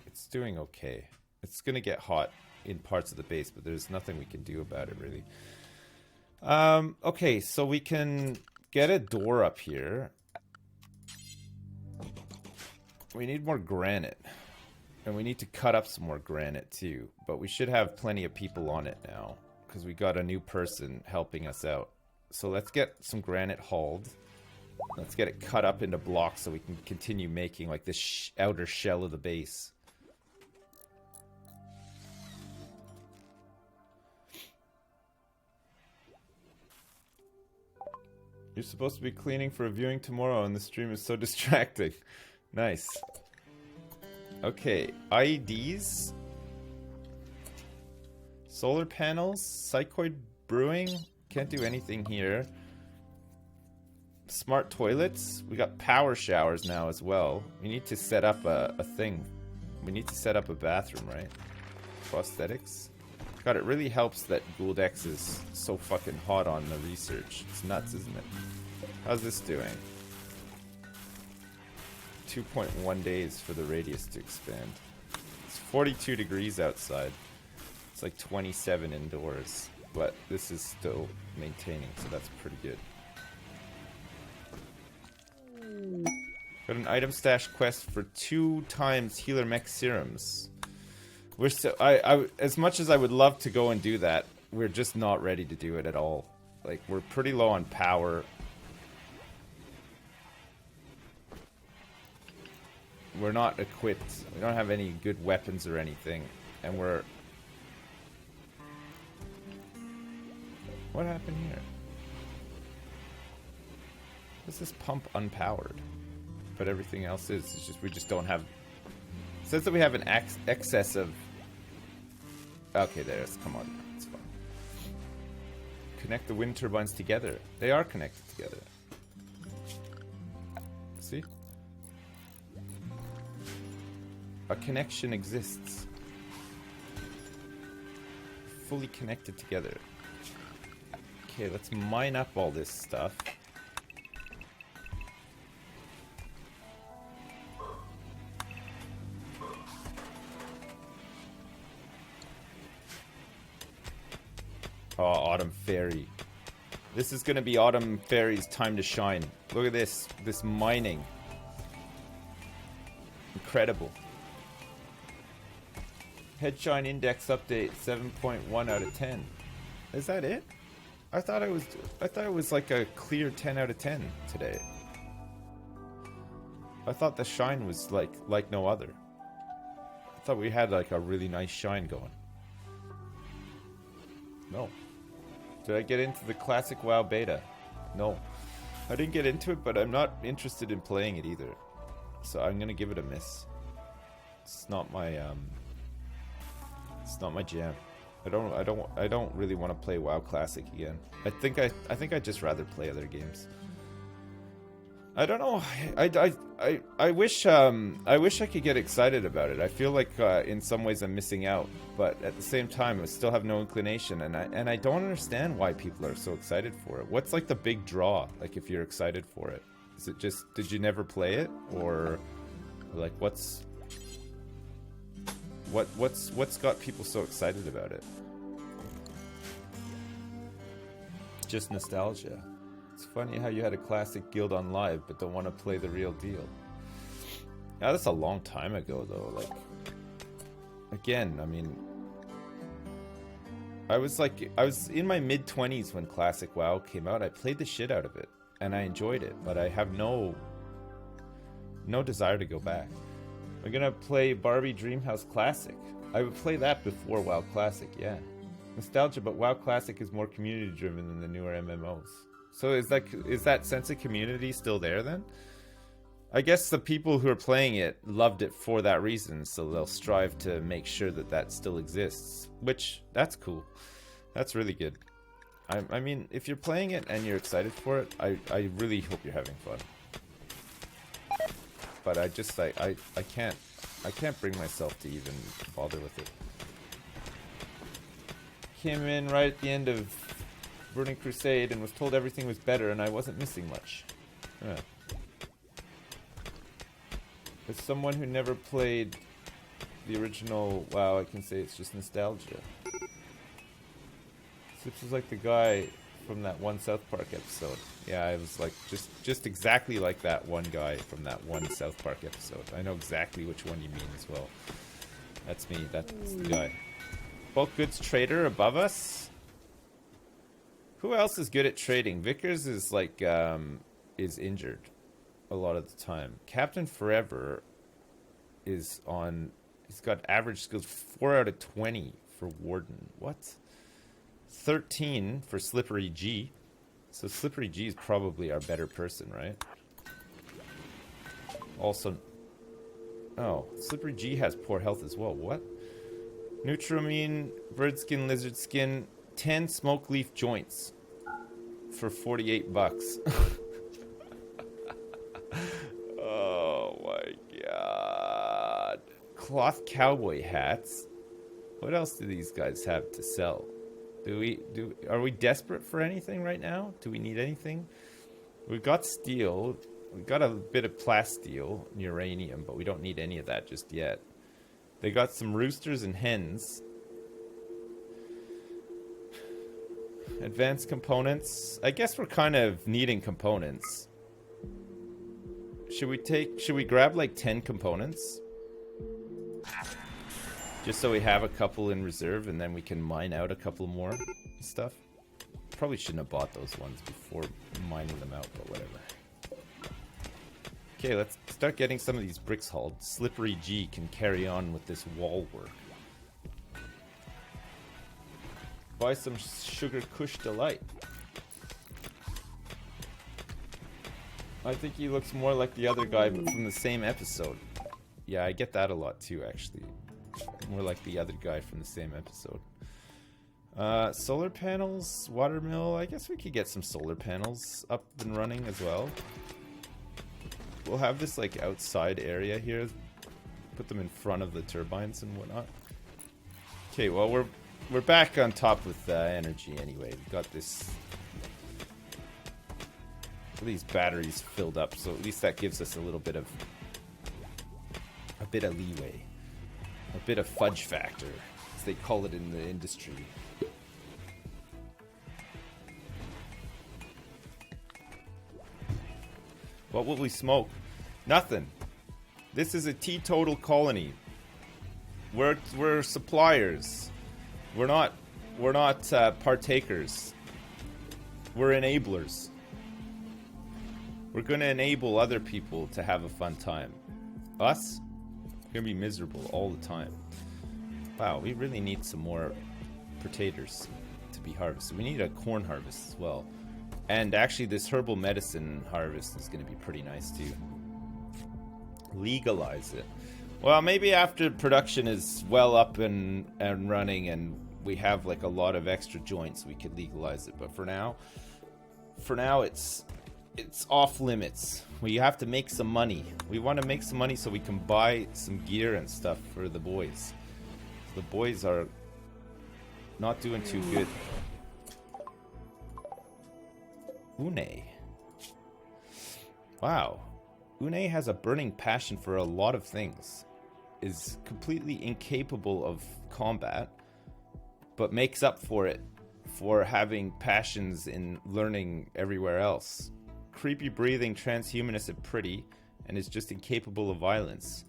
It's doing okay. It's gonna get hot in parts of the base, but there's nothing we can do about it really. Okay, so we can get a door up here. We need more granite. And we need to cut up some more granite too. But we should have plenty of people on it now, because we got a new person helping us out. So let's get some granite hauled. Let's get it cut up into blocks so we can continue making like this outer shell of the base. You're supposed to be cleaning for a viewing tomorrow and the stream is so distracting. Nice. Okay, IEDs. Solar panels. Psychoid brewing. Can't do anything here. Smart toilets. We got power showers now as well. We need to set up a thing. We need to set up a bathroom, right? Prosthetics. God, it really helps that Gould X is so fucking hot on the research. It's nuts, isn't it? How's this doing? 2.1 days for the radius to expand. It's 42 degrees outside. It's like 27 indoors. But this is still maintaining, so that's pretty good. Got an item stash quest for 2 times healer mech serums. We're still, as much as I would love to go and do that, we're just not ready to do it at all. Like, we're pretty low on power. We're not equipped. We don't have any good weapons or anything. And we're... What happened here? This is pump unpowered. But everything else is. It's just, we just don't have... It says that we have an excess of... Okay, there's... Come on. It's fine. Connect the wind turbines together. They are connected together. See? A connection exists. Fully connected together. Okay, let's mine up all this stuff. Oh, Autumn Fairy. This is going to be Autumn Fairy's time to shine. Look at this. This mining. Incredible. Headshine index update 7.1 out of 10. Is that it? I thought it was like a clear 10 out of 10 today. I thought the shine was like no other. I thought we had like a really nice shine going. No. Did I get into the classic WoW beta? No. I didn't get into it, but I'm not interested in playing it either. So I'm gonna give it a miss. It's not my jam. I don't really want to play WoW Classic again. I think I'd just rather play other games. I don't know. I wish I could get excited about it. I feel like in some ways I'm missing out, but at the same time I still have no inclination, and I don't understand why people are so excited for it. What's like the big draw? Like if you're excited for it, is it just did you never play it, or like what's got people so excited about it? Just nostalgia. It's funny how you had a classic guild on live but don't want to play the real deal. Now that's a long time ago though. Like again, I mean, I was in my mid-20s when classic WoW came out. I played the shit out of it and I enjoyed it, but I have no desire to go back. We're gonna play Barbie Dreamhouse Classic. I would play that before WoW Classic, yeah. Nostalgia, but WoW Classic is more community driven than the newer MMOs. So is that sense of community still there then? I guess the people who are playing it loved it for that reason, so they'll strive to make sure that still exists. Which, that's cool. That's really good. I mean, if you're playing it and you're excited for it, I really hope you're having fun. But I can't bring myself to even bother with it. Came in right at the end of Burning Crusade and was told everything was better and I wasn't missing much. Yeah. As someone who never played the original WoW, I can say it's just nostalgia. Sips was like the guy from that one South Park episode. Yeah, I was like just exactly like that one guy from that one South Park episode. I know exactly which one you mean as well. That's me. That's the guy. Bulk goods trader above us. Who else is good at trading? Vickers is like is injured a lot of the time. Captain Forever is on. He's got average skills 4 out of 20 for Warden. What? 13 for Slippery G. So Slippery G is probably our better person, right? Also, oh, Slippery G has poor health as well. What? Neutramine, bird skin, lizard skin, 10 smoke leaf joints for 48 bucks. Oh my god. Cloth cowboy hats. What else do these guys have to sell? Are we desperate for anything right now? Do we need anything? We've got steel. We've got a bit of plasteel and uranium, but we don't need any of that just yet. They got some roosters and hens. Advanced components. I guess we're kind of needing components. Should we grab like 10 components? Just so we have a couple in reserve and then we can mine out a couple more stuff. Probably shouldn't have bought those ones before mining them out, but whatever. Okay, let's start getting some of these bricks hauled. Slippery G can carry on with this wall work. Buy some Sugar Kush Delight. I think he looks more like the other guy, but from the same episode. Yeah, I get that a lot too, actually. More like the other guy from the same episode. Solar panels, watermill. I guess we could get some solar panels up and running as well. We'll have this like outside area here. Put them in front of the turbines and whatnot. Okay, well we're back on top with energy anyway. We've got these batteries filled up, so at least that gives us a bit of leeway. A bit of fudge factor, as they call it in the industry. What will we smoke? Nothing. This is a teetotal colony. We're suppliers. We're not partakers. We're enablers. We're gonna enable other people to have a fun time. Us? We're gonna be miserable all the time. Wow, we really need some more potatoes to be harvested. We need a corn harvest as well. And actually this herbal medicine harvest is gonna be pretty nice too. Legalize it. Well, maybe after production is well up and running and we have like a lot of extra joints, we could legalize it. But for now it's off limits. We have to make some money. We want to make some money so we can buy some gear and stuff for the boys. The boys are not doing too good. Une. Wow. Une has a burning passion for a lot of things. Is completely incapable of combat, but makes up for it for having passions in learning everywhere else. Creepy breathing, transhumanist and pretty, and is just incapable of violence.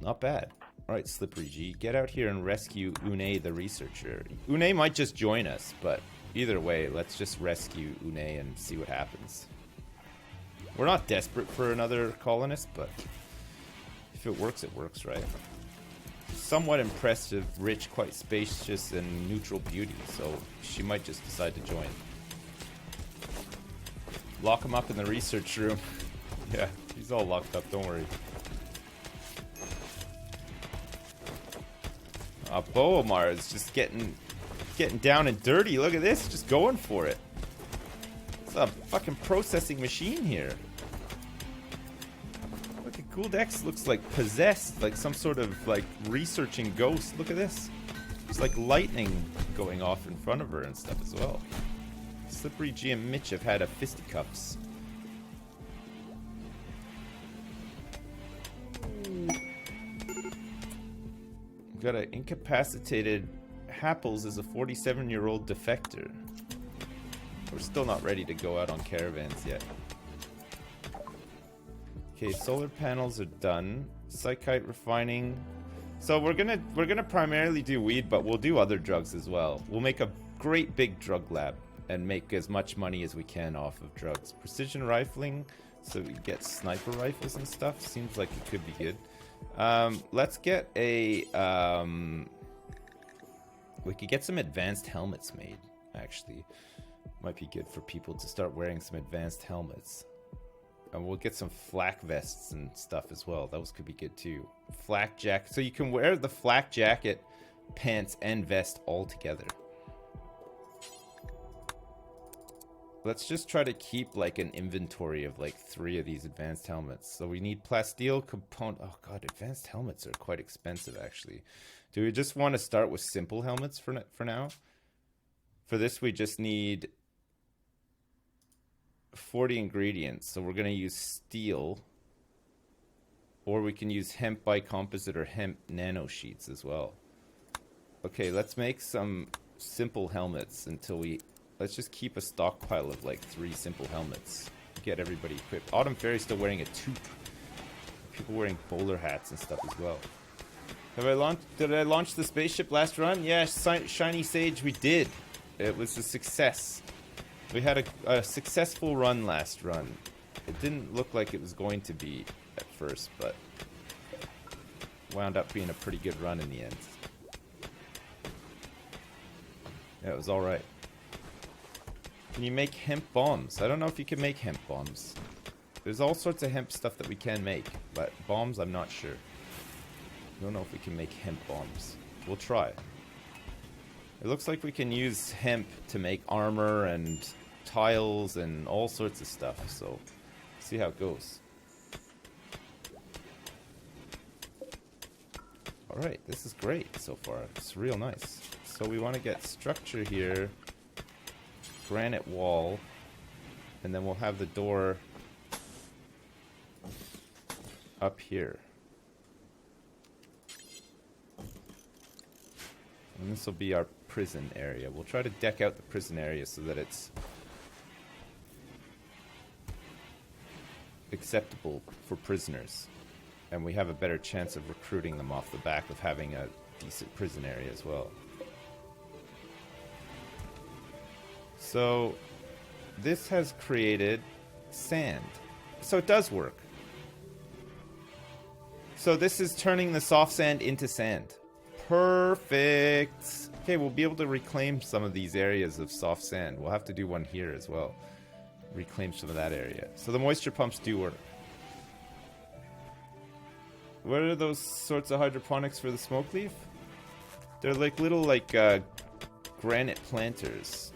Not bad. Alright, Slippery G, get out here and rescue Une the researcher. Une might just join us, but either way, let's just rescue Une and see what happens. We're not desperate for another colonist, but if it works, right? Somewhat impressive, rich, quite spacious, and neutral beauty, so she might just decide to join. Lock him up in the research room. Yeah, he's all locked up, don't worry. Boomar is just getting down and dirty. Look at this, just going for it. It's a fucking processing machine here. Look at Gouldex, looks like possessed, like some sort of like researching ghost. Look at this. There's like lightning going off in front of her and stuff as well. Slippery G and Mitch have had a fisticuffs. Got an incapacitated Happles is a 47-year-old defector. We're still not ready to go out on caravans yet. Okay, solar panels are done. Psychite refining. So we're gonna primarily do weed, but we'll do other drugs as well. We'll make a great big drug lab and make as much money as we can off of drugs. Precision rifling, so we get sniper rifles and stuff. Seems like it could be good. Let's get a we could get some advanced helmets made, actually. Might be good for people to start wearing some advanced helmets. And we'll get some flak vests and stuff as well. Those could be good too. Flak jacket. So you can wear the flak jacket, pants, and vest all together. Let's just try to keep like an inventory of like 3 of these advanced helmets. So we need plasteel component. Oh god, advanced helmets are quite expensive actually. Do we just want to start with simple helmets for now? For this we just need 40 ingredients. So we're going to use steel. Or we can use hemp bicomposite or hemp nano sheets as well. Okay, let's make some simple helmets until we... Let's just keep a stockpile of like 3 simple helmets. Get everybody equipped. Autumn Fairy's still wearing a toque. People wearing bowler hats and stuff as well. Did I launch the spaceship last run? Yeah, Shiny Sage, we did. It was a success. We had a successful run last run. It didn't look like it was going to be at first, but wound up being a pretty good run in the end. Yeah, it was alright. Can you make hemp bombs? I don't know if you can make hemp bombs. There's all sorts of hemp stuff that we can make, but bombs, I'm not sure. I don't know if we can make hemp bombs. We'll try. It looks like we can use hemp to make armor and tiles and all sorts of stuff, so see how it goes. Alright, this is great so far. It's real nice. So we want to get structure here, granite wall, and then we'll have the door up here. And this will be our prison area. We'll try to deck out the prison area so that it's acceptable for prisoners. And we have a better chance of recruiting them off the back of having a decent prison area as well. So this has created sand. So it does work. So this is turning the soft sand into sand. Perfect. Okay, we'll be able to reclaim some of these areas of soft sand. We'll have to do one here as well. Reclaim some of that area. So the moisture pumps do work. What are those sorts of hydroponics for the smoke leaf? They're like little granite planters.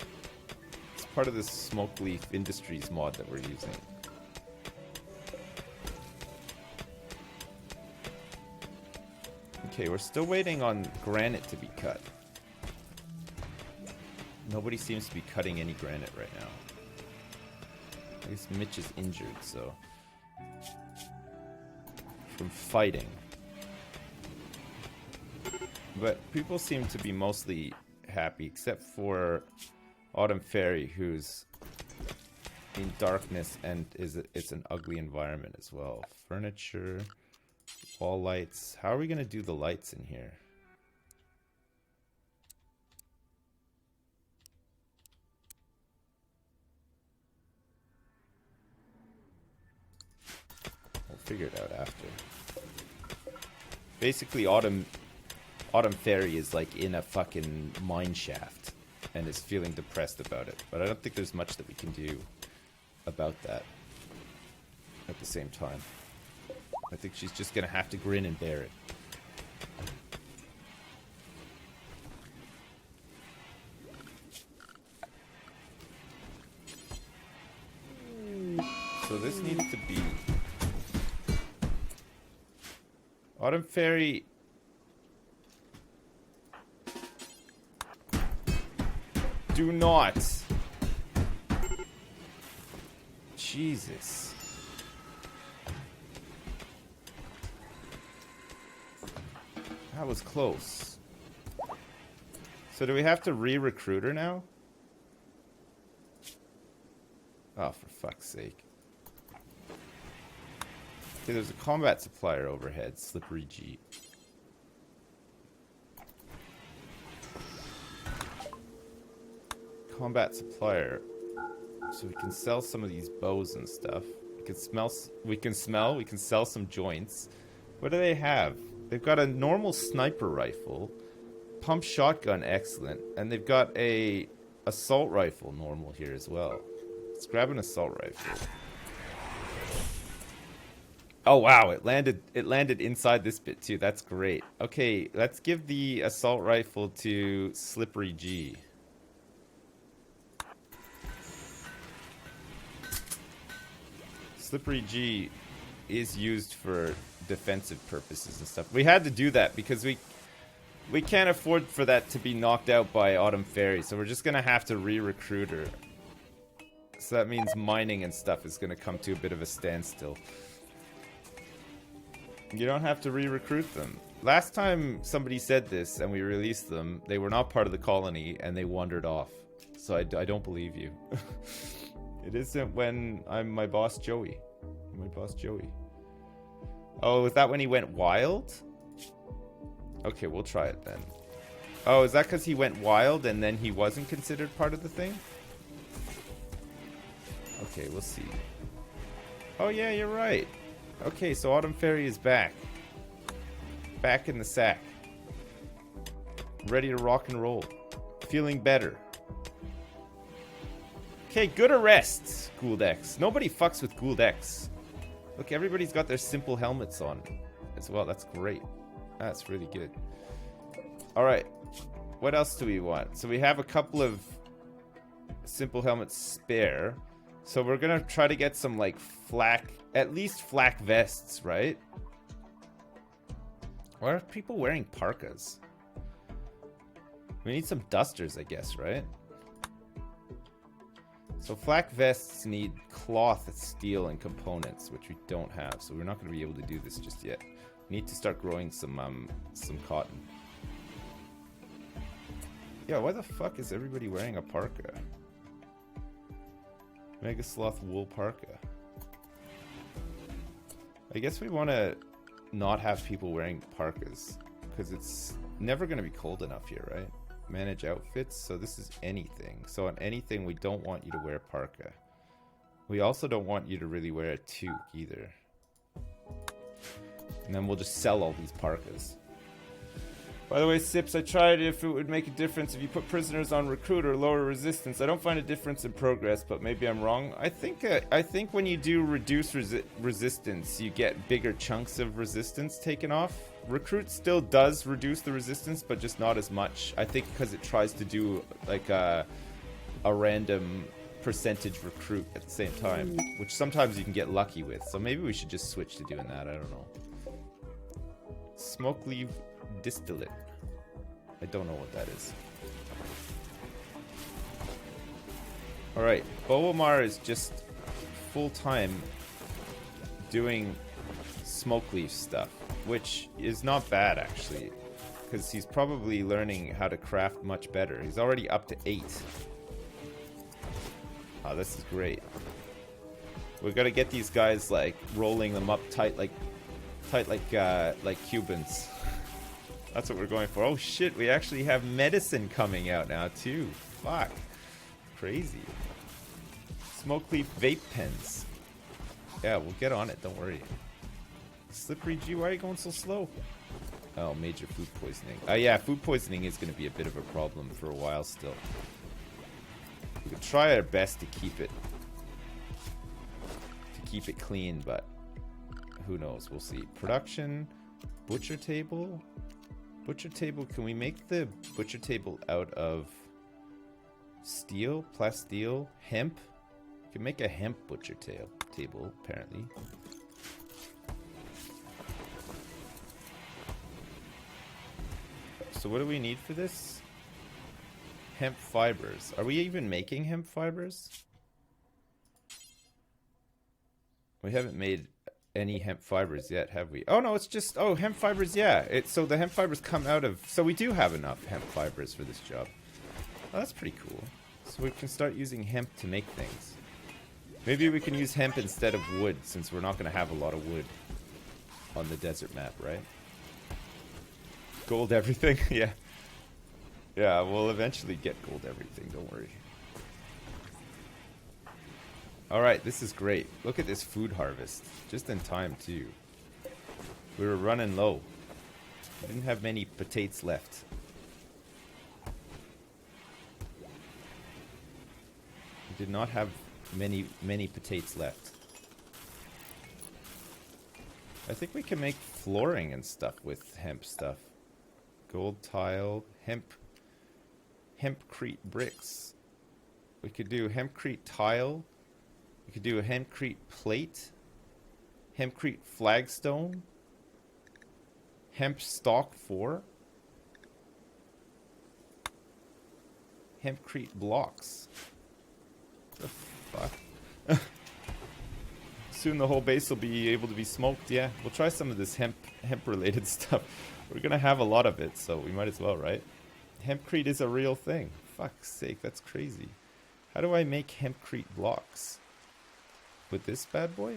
It's part of this smoke leaf industries mod that we're using. Okay, we're still waiting on granite to be cut. Nobody seems to be cutting any granite right now. I guess Mitch is injured, so... from fighting. But people seem to be mostly happy, except for Autumn Fairy, who's in darkness and it's an ugly environment as well. Furniture... wall lights. How are we going to do the lights in here? We'll figure it out after. Basically, Autumn Fairy is like in a fucking mine shaft and is feeling depressed about it. But I don't think there's much that we can do about that at the same time. I think she's just gonna have to grin and bear it. So this needs to be... Autumn Fairy... Do not! Jesus. That was close. So do we have to re-recruit her now? Oh, for fuck's sake. Okay, there's a combat supplier overhead. Slippery G. Combat supplier. So we can sell some of these bows and stuff. We can sell some joints. What do they have? They've got a normal sniper rifle, pump shotgun excellent, and they've got a assault rifle normal here as well. Let's grab an assault rifle. Oh wow, it landed inside this bit too. That's great. Okay, let's give the assault rifle to Slippery G. Slippery G is used for defensive purposes and stuff. We had to do that because we can't afford for that to be knocked out by Autumn Fairy, so we're just gonna have to re-recruit her. So that means mining and stuff is gonna come to a bit of a standstill. You don't have to re-recruit them. Last time somebody said this and we released them, they were not part of the colony and they wandered off. So I don't believe you. It isn't when I'm my boss Joey. My boss Joey. Oh, is that when he went wild? Okay, we'll try it then. Oh, is that because he went wild and then he wasn't considered part of the thing? Okay, we'll see. Oh yeah, you're right. Okay, so Autumn Fairy is back. Back in the sack. Ready to rock and roll. Feeling better. Okay, good arrest, Gould X. Nobody fucks with Gould X. Look, everybody's got their simple helmets on as well. That's great. That's really good. Alright. What else do we want? So we have a couple of simple helmets spare. So we're gonna try to get some, like, at least flak vests, right? Why are people wearing parkas? We need some dusters, I guess, right? So flak vests need cloth, steel, and components, which we don't have. So we're not going to be able to do this just yet. We need to start growing some cotton. Yeah, why the fuck is everybody wearing a parka? Mega Sloth wool parka. I guess we want to not have people wearing parkas, because it's never going to be cold enough here, right? Manage outfits, so this is anything. So on anything, we don't want you to wear a parka. We also don't want you to really wear a toque either. And then we'll just sell all these parkas. By the way, Sips, I tried if it would make a difference if you put prisoners on recruit or lower resistance. I don't find a difference in progress, but maybe I'm wrong. I think when you do reduce resistance, you get bigger chunks of resistance taken off. Recruit still does reduce the resistance, but just not as much. I think because it tries to do like a random percentage recruit at the same time, which sometimes you can get lucky with. So maybe we should just switch to doing that. I don't know. Smoke leaf distillate. I don't know what that is. Alright, Boomar is just full-time doing smoke leaf stuff, which is not bad actually, because he's probably learning how to craft much better. He's already up to 8. Oh, this is great. We're gonna get these guys like rolling them up tight like Cubans. That's what we're going for. Oh shit, we actually have medicine coming out now too. Fuck. Crazy. Smoke leaf vape pens. Yeah, we'll get on it, don't worry. Slippery G, why are you going so slow? Oh, major food poisoning. Yeah, food poisoning is going to be a bit of a problem for a while still. We can try our best to keep it clean, but who knows? We'll see. Production, butcher table. Butcher table, can we make the butcher table out of steel, plasteel, hemp? We can make a hemp butcher table, apparently. So what do we need for this? Hemp fibers. Are we even making hemp fibers? We haven't made any hemp fibers yet, have we? Oh no, it's just, oh, hemp fibers, yeah. So the hemp fibers come out of, so we do have enough hemp fibers for this job. Oh, that's pretty cool. So we can start using hemp to make things. Maybe we can use hemp instead of wood, since we're not going to have a lot of wood on the desert map, right? Gold everything? Yeah. Yeah, we'll eventually get gold everything, don't worry. Alright, this is great. Look at this food harvest. Just in time, too. We were running low. We didn't have many potatoes left. We did not have many potatoes left. I think we can make flooring and stuff with hemp stuff. Gold tile, hempcrete bricks. We could do hempcrete tile. We could do a hempcrete plate, hempcrete flagstone, hemp stalk 4, hempcrete blocks. What the fuck? Soon the whole base will be able to be smoked. Yeah, we'll try some of this hemp related stuff. We're gonna have a lot of it, so we might as well, right? Hempcrete is a real thing. Fuck's sake, that's crazy. How do I make hempcrete blocks? With this bad boy?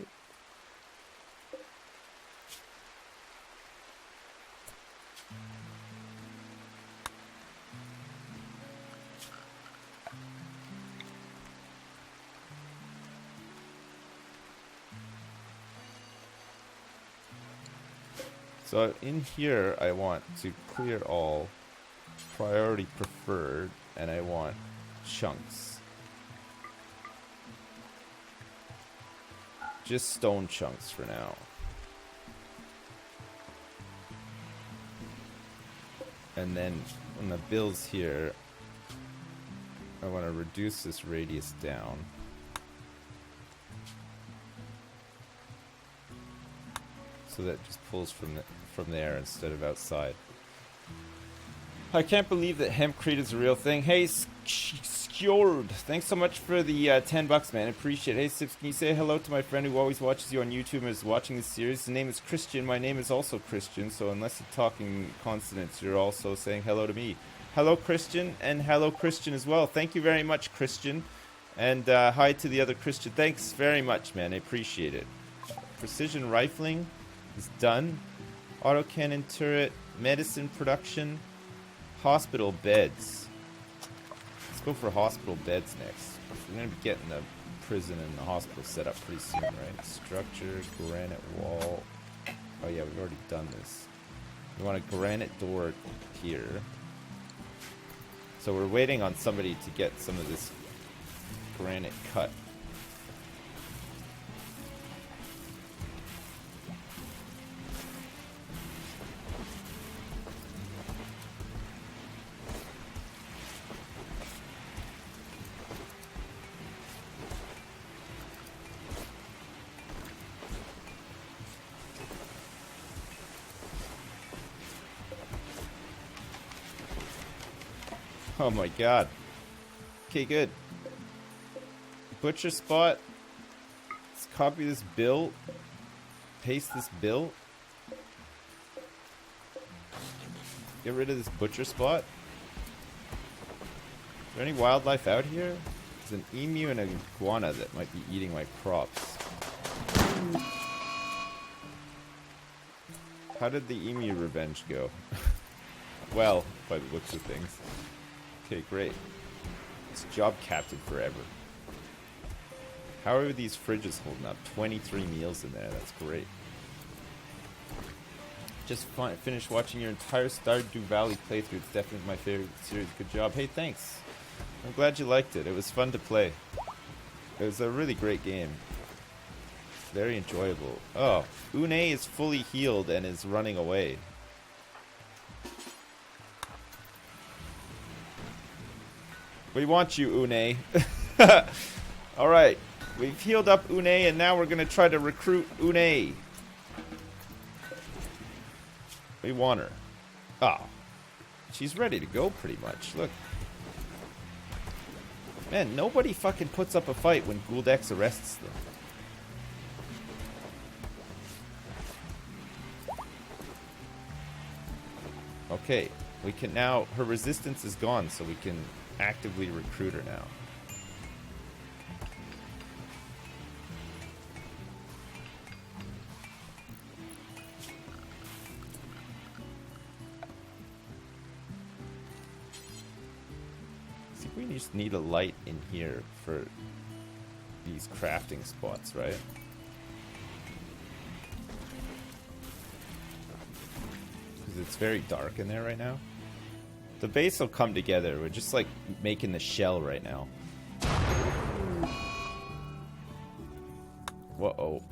So in here I want to clear all, priority preferred, and I want chunks. Just stone chunks for now. And then on the bills here, I want to reduce this radius down. So that just pulls from there instead of outside. I can't believe that hempcrete is a real thing. Hey, Skjord, thanks so much for the $10, man. I appreciate it. Hey, Sips, can you say hello to my friend who always watches you on YouTube and is watching this series? His name is Christian. My name is also Christian, so unless you're talking consonants, you're also saying hello to me. Hello, Christian, and hello, Christian, as well. Thank you very much, Christian. And hi to the other Christian. Thanks very much, man. I appreciate it. Precision rifling is done. Autocannon turret, medicine production, hospital beds. Let's go for hospital beds next. We're going to be getting the prison and the hospital set up pretty soon, right? Structure, granite wall. Oh yeah, we've already done this. We want a granite door here. So we're waiting on somebody to get some of this granite cut. Oh my god. Okay, good. Butcher spot. Let's copy this bill. Paste this bill. Get rid of this butcher spot. Is there any wildlife out here? There's an emu and an iguana that might be eating my crops. How did the emu revenge go? Well, by the looks of things. Okay, great. It's job captain forever. How are these fridges holding up? 23 meals in there. That's great. Just finished watching your entire Stardew Valley playthrough. It's definitely my favorite series. Good job. Hey, thanks. I'm glad you liked it. It was fun to play. It was a really great game. Very enjoyable. Oh, Une is fully healed and is running away. We want you, Une. Alright. We've healed up Une, and now we're going to try to recruit Une. We want her. Oh. She's ready to go, pretty much. Look. Man, nobody fucking puts up a fight when Guldex arrests them. Okay. We can now... Her resistance is gone, so we can... actively recruit her now. I think we just need a light in here for these crafting spots, right? Because it's very dark in there right now. The base will come together. We're just like making the shell right now. Whoa.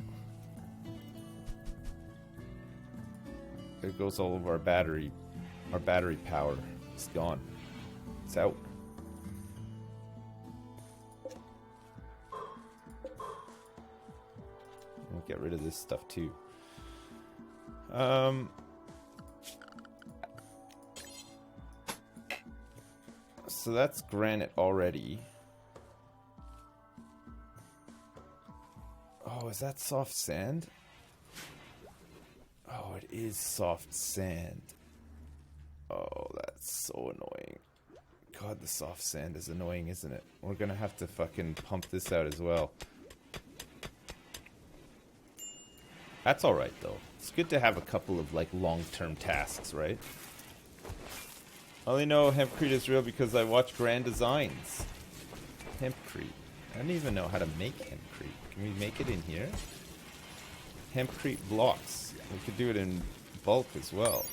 There goes all of our battery power. It's gone. It's out. We'll get rid of this stuff too. So that's granite already. Oh, is that soft sand? Oh, it is soft sand. Oh, that's so annoying. God, the soft sand is annoying, isn't it? We're gonna have to fucking pump this out as well. That's alright, though. It's good to have a couple of, like, long-term tasks, right? I only know hempcrete is real because I watch Grand Designs. Hempcrete. I don't even know how to make hempcrete. Can we make it in here? Hempcrete blocks. We could do it in bulk as well.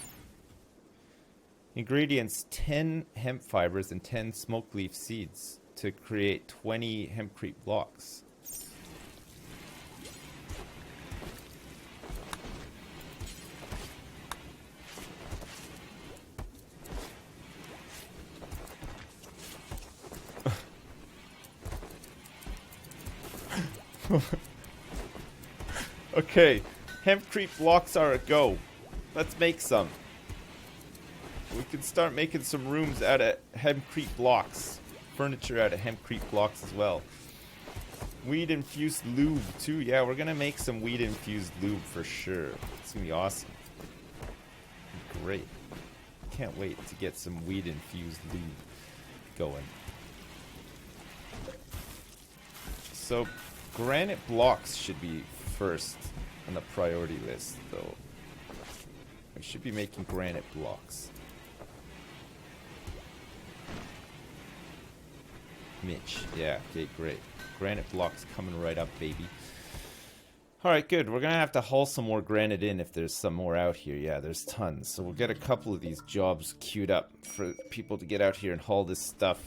Ingredients: 10 hemp fibers and 10 smoke leaf seeds to create 20 hempcrete blocks. Okay, hempcrete blocks are a go. Let's make some. We can start making some rooms out of hempcrete blocks. Furniture out of hempcrete blocks as well. Weed infused lube too. Yeah, we're gonna make some weed infused lube for sure. It's gonna be awesome. Great. Can't wait to get some weed infused lube going. So granite blocks should be first. on the priority list, though. I should be making granite blocks. Mitch. Yeah, okay, great. Granite blocks coming right up, baby. Alright, good. We're gonna have to haul some more granite in if there's some more out here. Yeah, there's tons. So we'll get a couple of these jobs queued up for people to get out here and haul this stuff.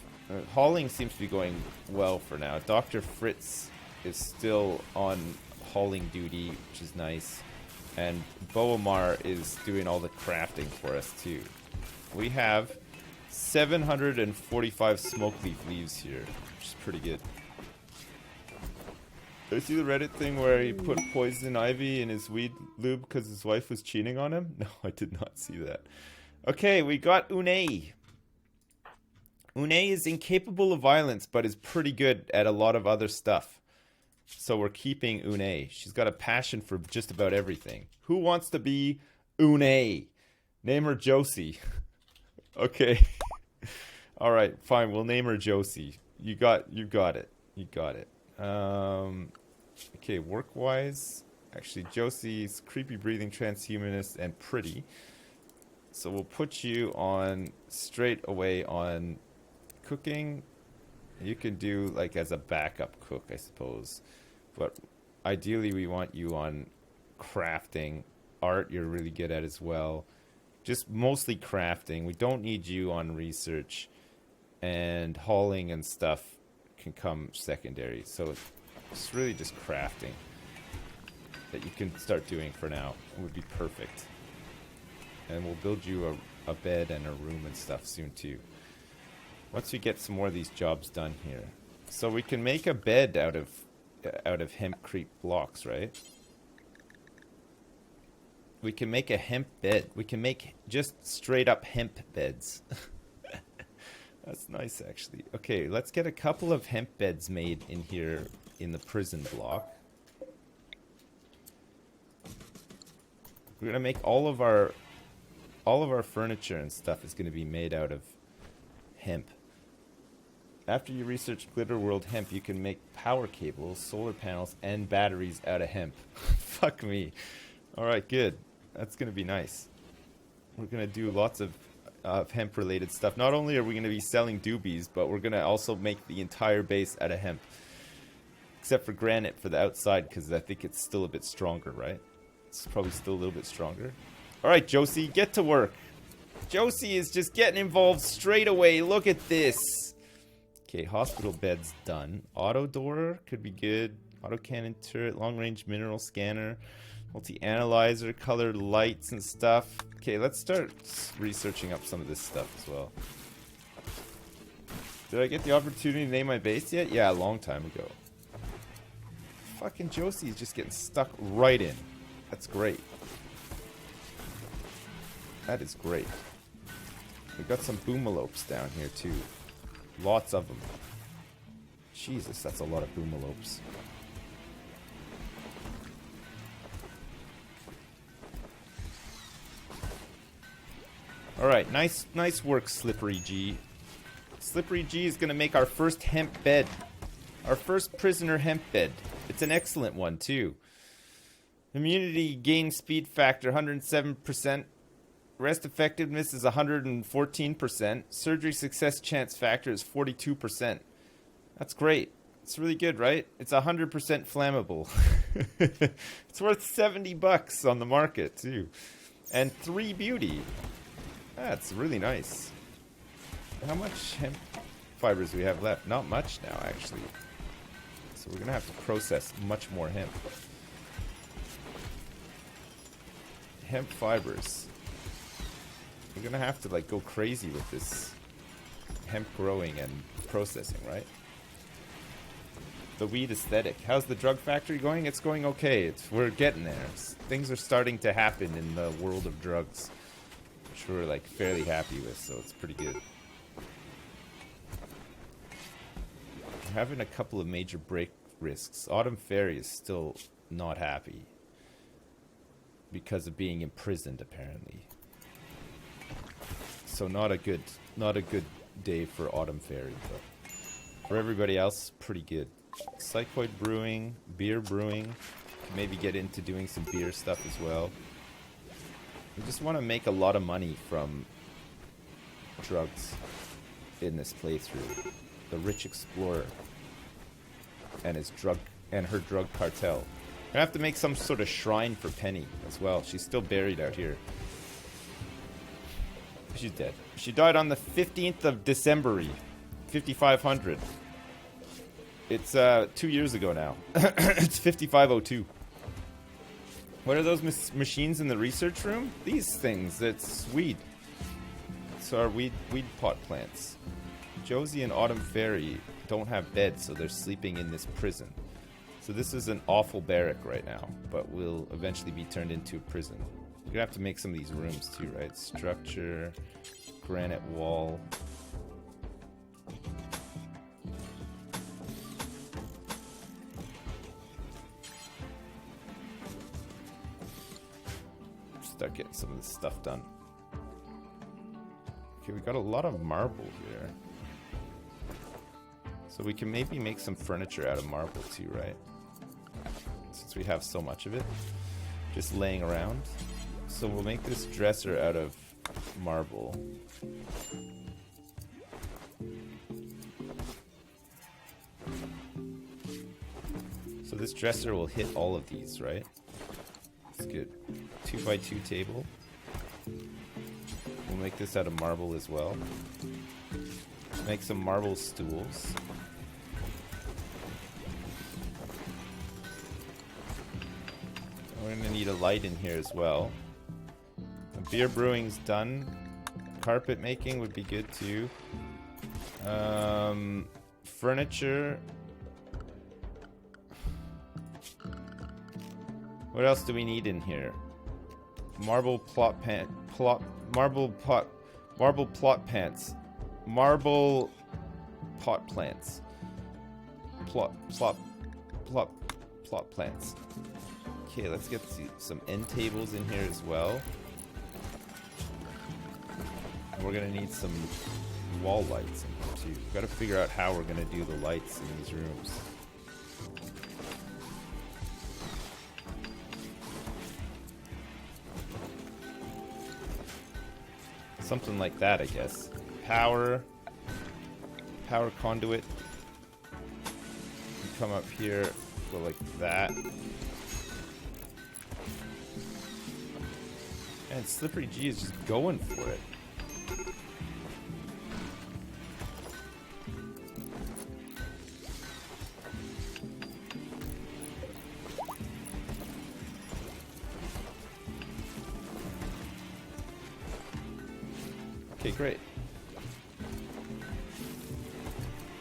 Hauling seems to be going well for now. Dr. Fritz is still on hauling duty, which is nice. And Boamar is doing all the crafting for us, too. We have 745 smoke leaf leaves here, which is pretty good. Did you see the Reddit thing where he put poison ivy in his weed lube because his wife was cheating on him? No, I did not see that. Okay, we got Unai. Unai is incapable of violence, but is pretty good at a lot of other stuff. So we're keeping Unai. She's got a passion for just about everything. Who wants to be Unai? Name her Josie. Okay. All right, fine. We'll name her Josie. You got it. You got it. Okay, work-wise, actually, Josie's creepy breathing, transhumanist, and pretty. So we'll put you on straight away on cooking. You can do like as a backup cook, I suppose. But ideally, we want you on crafting. Art, you're really good at as well. Just mostly crafting. We don't need you on research, and hauling and stuff can come secondary. So it's really just crafting that you can start doing for now. It would be perfect. And we'll build you a bed and a room and stuff soon too. Once we get some more of these jobs done here. So we can make a bed out of hempcrete blocks, right? We can make a hemp bed. We can make just straight up hemp beds. That's nice, actually. Okay, let's get a couple of hemp beds made in here in the prison block. We're gonna make all of our furniture and stuff is gonna be made out of hemp. After you research Glitter World hemp, you can make power cables, solar panels, and batteries out of hemp. Fuck me. All right, good. That's gonna be nice. We're gonna do lots of hemp-related stuff. Not only are we going to be selling doobies, but we're going to also make the entire base out of hemp. Except for granite for the outside, because I think it's still a bit stronger, right? It's probably still a little bit stronger. Alright, Josie, get to work. Josie is just getting involved straight away. Look at this. Okay, hospital bed's done. Auto door could be good. Auto cannon turret, long-range mineral scanner. Multi-analyzer, colored lights and stuff. Okay, let's start researching up some of this stuff as well. Did I get the opportunity to name my base yet? Yeah, a long time ago. Fucking Josie's just getting stuck right in. That's great. That is great. We've got some boomalopes down here too. Lots of them. Jesus, that's a lot of boomalopes. Alright, nice work, Slippery G. Slippery G is going to make our first hemp bed. Our first prisoner hemp bed. It's an excellent one, too. Immunity gain speed factor, 107%. Rest effectiveness is 114%. Surgery success chance factor is 42%. That's great. It's really good, right? It's 100% flammable. It's worth $70 on the market, too. And 3 beauty. That's really nice. How much hemp fibers do we have left? Not much now, actually. So we're going to have to process much more hemp. Hemp fibers. We're going to have to like go crazy with this hemp growing and processing, right? The weed aesthetic. How's the drug factory going? It's going okay. We're getting there. Things are starting to happen in the world of drugs. Which we're like fairly happy with, so it's pretty good. We're having a couple of major break risks. Autumn Fairy is still not happy because of being imprisoned, apparently. So not a good day for Autumn Fairy, but for everybody else, pretty good. Psychoid brewing, beer brewing. can maybe get into doing some beer stuff as well. We just want to make a lot of money from drugs in this playthrough. The rich explorer and her drug cartel. We're gonna have to make some sort of shrine for Penny as well. She's still buried out here. She's dead. She died on the 15th of December, 5500. It's 2 years ago now. It's 5502. What are those machines in the research room? These things. It's weed. It's our weed pot plants. Josie and Autumn Fairy don't have beds, so they're sleeping in this prison. So this is an awful barrack right now, but will eventually be turned into a prison. We're gonna have to make some of these rooms too, right? Structure, granite wall. Start getting some of this stuff done. Okay, we got a lot of marble here. So we can maybe make some furniture out of marble too, right? Since we have so much of it just laying around. So we'll make this dresser out of marble. So this dresser will hit all of these, right? That's good. 2x2 table. We'll make this out of marble as well. Make some marble stools. We're gonna need a light in here as well. The beer brewing's done. Carpet making would be good too. Furniture. What else do we need in here? Marble plot pants. Marble pot plants. Marble pot plants. Plot plants. Okay, let's get some end tables in here as well. And we're gonna need some wall lights in here too. We've got to figure out how we're gonna do the lights in these rooms. Something like that, I guess. Power conduit. You come up here, go like that. And Slippery G is just going for it. Okay, great.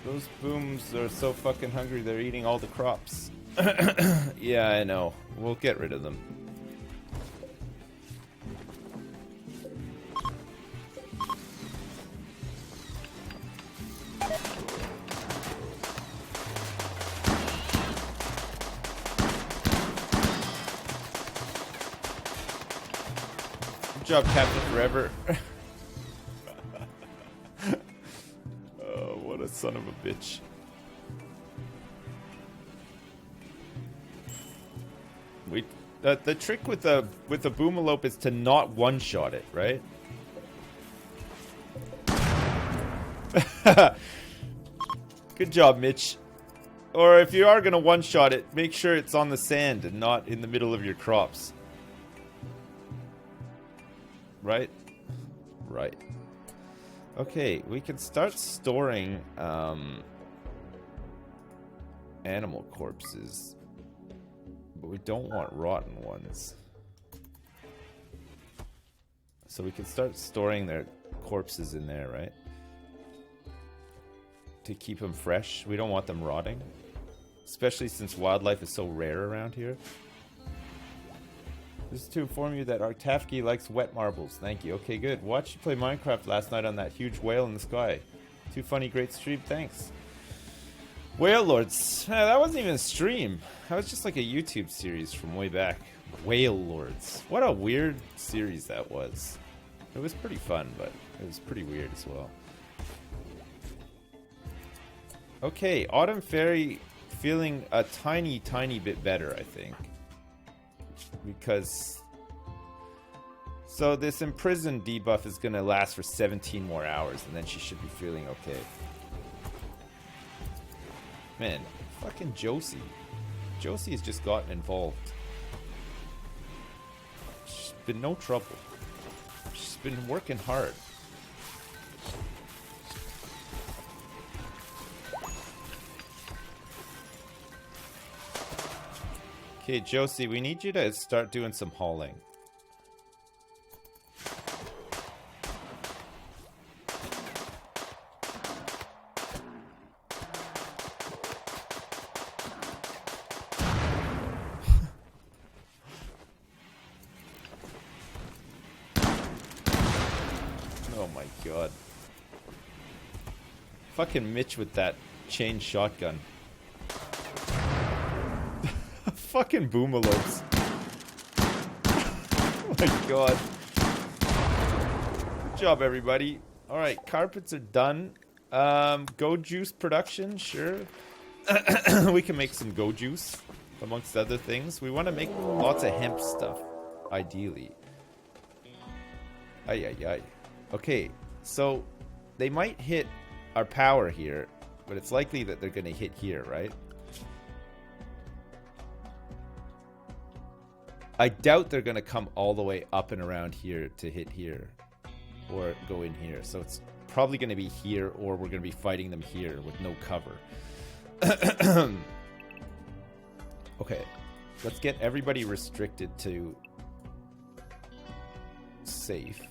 Those booms are so fucking hungry, they're eating all the crops. Yeah, I know. We'll get rid of them. Good job, Captain Forever. What a son of a bitch. The trick with the boomalope is to not one-shot it, right? Good job, Mitch. Or if you are gonna one-shot it, make sure it's on the sand and not in the middle of your crops. Right? Right. Okay, we can start storing animal corpses, but we don't want rotten ones. So we can start storing their corpses in there, right? To keep them fresh. We don't want them rotting, especially since wildlife is so rare around here. Just to inform you that Artafki likes wet marbles. Thank you. Okay, good. Watched you play Minecraft last night on that huge whale in the sky. Too funny, great stream. Thanks. Whale Lords. That wasn't even a stream. That was just like a YouTube series from way back. Whale Lords. What a weird series that was. It was pretty fun, but it was pretty weird as well. Okay, Autumn Fairy feeling a tiny bit better, I think. because... So this imprisoned debuff is going to last for 17 more hours, and then she should be feeling okay. Man, fucking Josie. Josie has just gotten involved. She's been no trouble. She's been working hard. Okay, Josie, we need you to start doing some hauling. Oh my god. Fucking Mitch with that chain shotgun. Fucking boomalopes. Oh my god. Good job, everybody. Alright, carpets are done. Go juice production, sure. We can make some go juice, amongst other things. We want to make lots of hemp stuff, ideally. Ay, ay, ay. Okay, so they might hit our power here, but it's likely that they're going to hit here, right? I doubt they're going to come all the way up and around here to hit here or go in here. So it's probably going to be here, or we're going to be fighting them here with no cover. Okay, let's get everybody restricted to safe.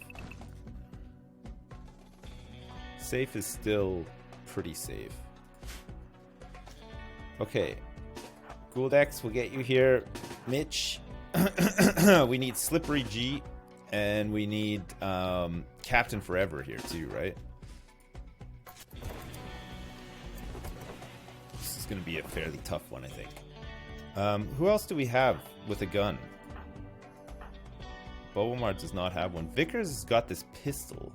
Safe is still pretty safe. Okay, Gouldex will get you here. Mitch. We need Slippery G, and we need Captain Forever here too, right? This is going to be a fairly tough one, I think. Who else do we have with a gun? Bobomar does not have one. Vickers has got this pistol.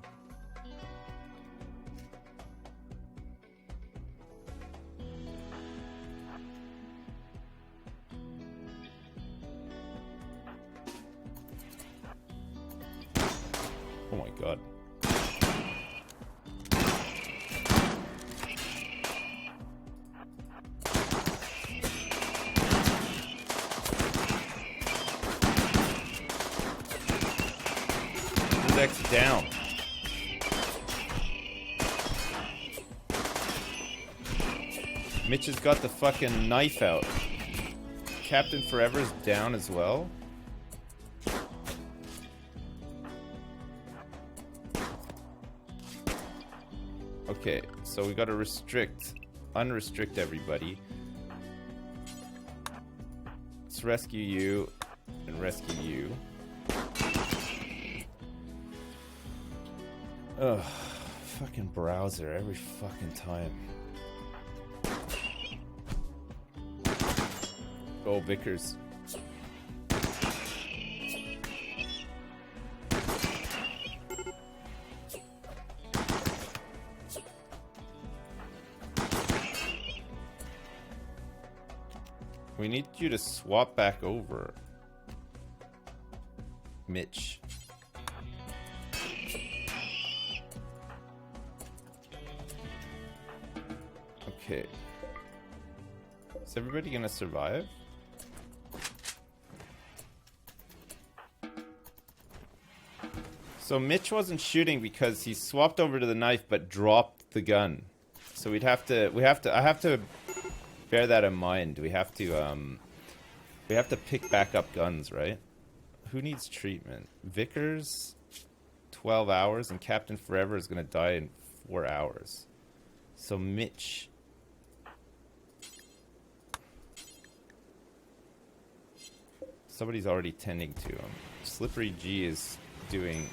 Oh my god. X down. Mitch has got the fucking knife out. Captain Forever's down as well. Okay, so we gotta unrestrict everybody. Let's rescue you and rescue you. Ugh, fucking browser every fucking time. Oh, Vickers. We need you to swap back over, Mitch. Okay. Is everybody gonna survive? So Mitch wasn't shooting because he swapped over to the knife but dropped the gun. So I have to bear that in mind. We have to pick back up guns, right? Who needs treatment? Vickers, 12 hours, and Captain Forever is gonna die in 4 hours. So Mitch. Somebody's already tending to him. Slippery G is doing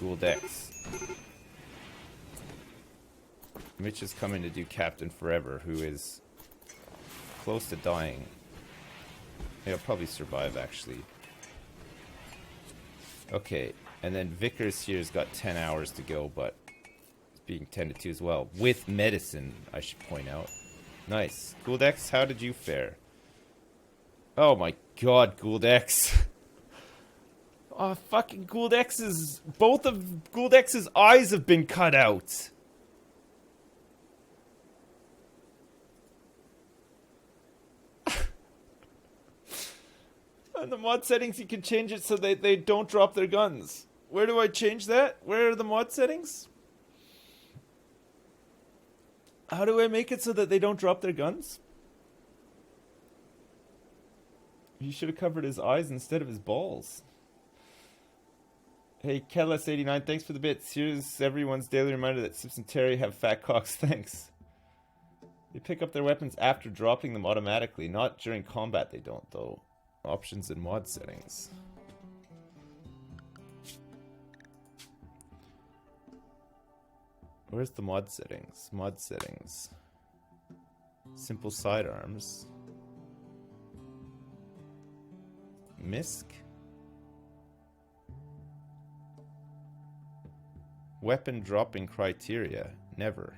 Gouldex. Mitch is coming to do Captain Forever, who is close to dying. He'll probably survive, actually. Okay, and then Vickers here's got 10 hours to go, but it's being tended to as well. With medicine, I should point out. Nice. Gouldex, how did you fare? Oh my god, Gould X. Oh, fucking Gould X's... Both of Gould X's eyes have been cut out. In the mod settings, you can change it so they don't drop their guns. Where do I change that? Where are the mod settings? How do I make it so that they don't drop their guns? He should have covered his eyes instead of his balls. Hey, Kellis89, thanks for the bits. Here's everyone's daily reminder that Sips and Terry have fat cocks. Thanks. They pick up their weapons after dropping them automatically. Not during combat, they don't, though. Options and mod settings. Where's the mod settings? Mod settings. Simple sidearms. MISC. Weapon dropping criteria. Never.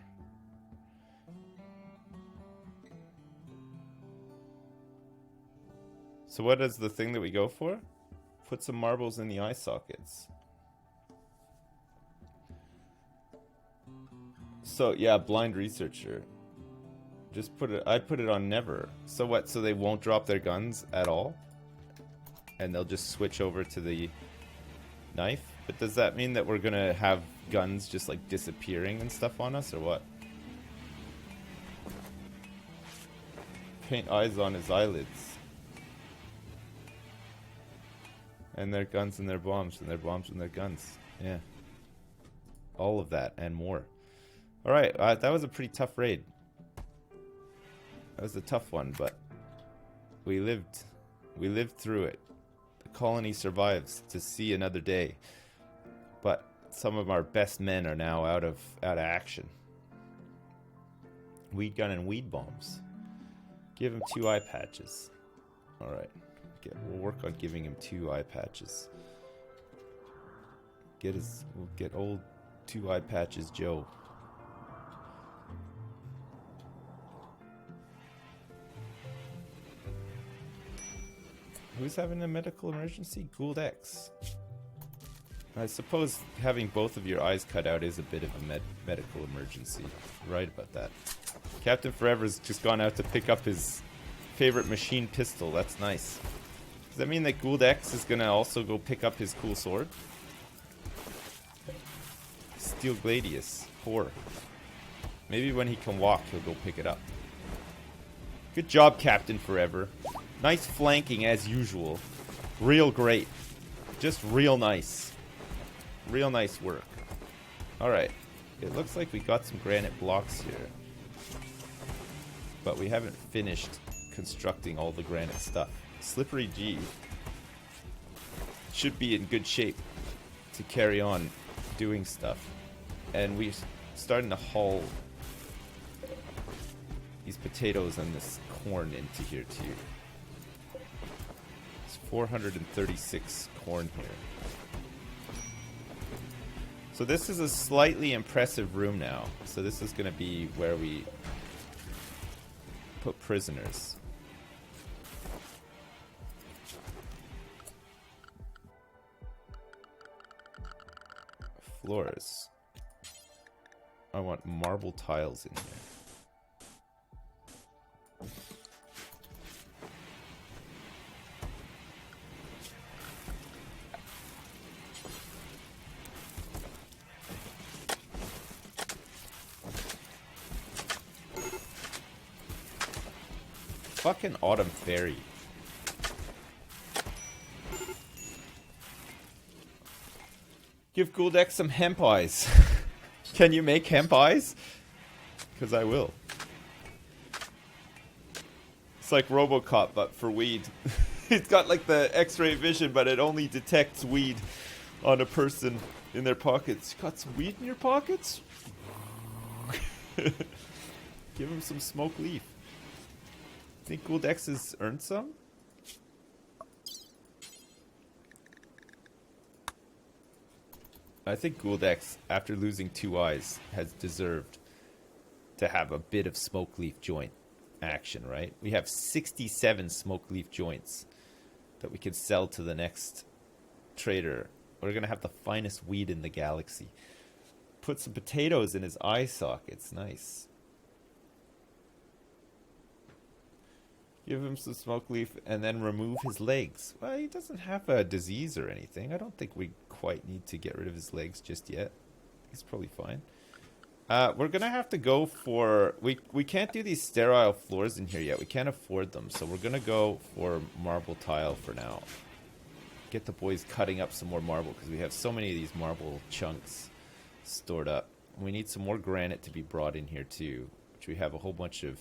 So what is the thing that we go for? Put some marbles in the eye sockets. So yeah, blind researcher. Just put it, I put it on never. So what, so they won't drop their guns at all? And they'll just switch over to the knife? But does that mean that we're gonna have guns just like disappearing and stuff on us, or what? Paint eyes on his eyelids. And their guns and their bombs, and their bombs and their guns. Yeah. All of that and more. Alright, that was a pretty tough raid. That was a tough one, but we lived. We lived through it. The colony survives to see another day. But some of our best men are now out of action. Weed gun and weed bombs. Give him 2 eye patches. Alright. We'll work on giving him 2 eye patches. We'll get old 2 eye patches Joe. Who's having a medical emergency? Gould X. I suppose having both of your eyes cut out is a bit of a medical emergency. Right about that. Captain Forever's just gone out to pick up his favorite machine pistol. That's nice. Does that mean that Gould X is gonna also go pick up his cool sword? Steel Gladius 4. Maybe when he can walk, he'll go pick it up. Good job, Captain Forever. Nice flanking as usual. Real great. Just real nice. Real nice work. Alright. It looks like we got some granite blocks here. But we haven't finished constructing all the granite stuff. Slippery G should be in good shape to carry on doing stuff. And we're starting to haul these potatoes and this corn into here too. It's 436 corn here. So this is a slightly impressive room now. So this is going to be where we put prisoners. Floors. I want marble tiles in here. Fucking Autumn Fairy. Give Gould X some hemp eyes. Can you make hemp eyes? Because I will. It's like RoboCop, but for weed. It's got like the X-ray vision, but it only detects weed on a person in their pockets. You got some weed in your pockets? Give him some smoke leaf. Think Gould X has earned some? I think Gould X, after losing 2 eyes, has deserved to have a bit of smoke leaf joint action, right? We have 67 smoke leaf joints that we could sell to the next trader. We're gonna have the finest weed in the galaxy. Put some potatoes in his eye sockets. Nice. Give him some smoke leaf and then remove his legs. Well, he doesn't have a disease or anything. I don't think we quite need to get rid of his legs just yet. He's probably fine. We're gonna have to go for... We can't do these sterile floors in here yet. We can't afford them. So we're gonna go for marble tile for now. Get the boys cutting up some more marble because we have so many of these marble chunks stored up. We need some more granite to be brought in here too, which we have a whole bunch of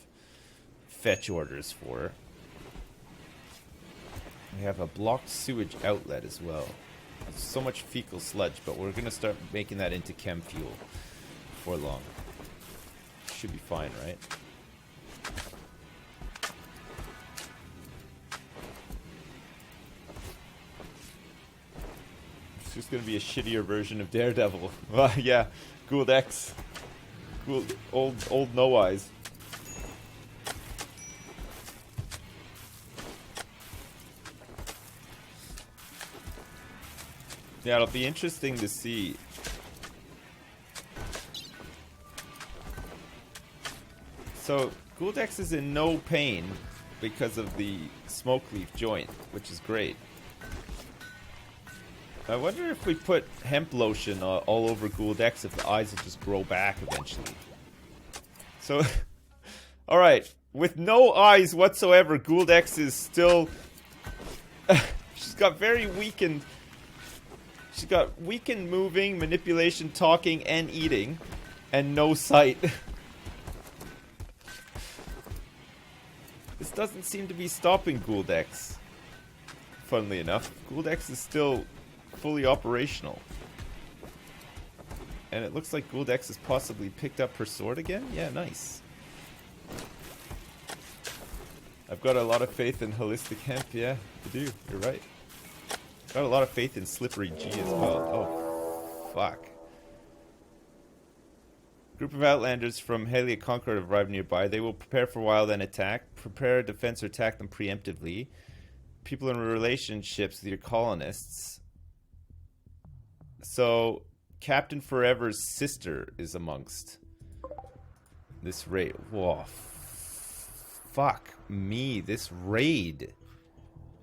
fetch orders for. We have a blocked sewage outlet as well. There's so much fecal sludge, but we're gonna start making that into chem fuel before long. Should be fine, right? It's just gonna be a shittier version of Daredevil. Well, yeah, Gould X. Gould, old No Eyes. Yeah, it'll be interesting to see. So, Gould X is in no pain because of the smoke leaf joint, which is great. I wonder if we put hemp lotion all over Gould X, if the eyes will just grow back eventually. So, alright, with no eyes whatsoever, Gould X is still... she's got very weakened... She's got weakened moving, manipulation, talking, and eating, and no sight. This doesn't seem to be stopping Gould X. Funnily enough, Gould X is still fully operational. And it looks like Gould X has possibly picked up her sword again? Yeah, nice. I've got a lot of faith in holistic hemp, yeah, I do, you're right. Got a lot of faith in Slippery G as well. Oh, fuck. Group of Outlanders from Helia Concord have arrived nearby. They will prepare for a while, then attack. Prepare a defense or attack them preemptively. People in relationships with your colonists. So, Captain Forever's sister is amongst this raid. Whoa. Fuck me, this raid.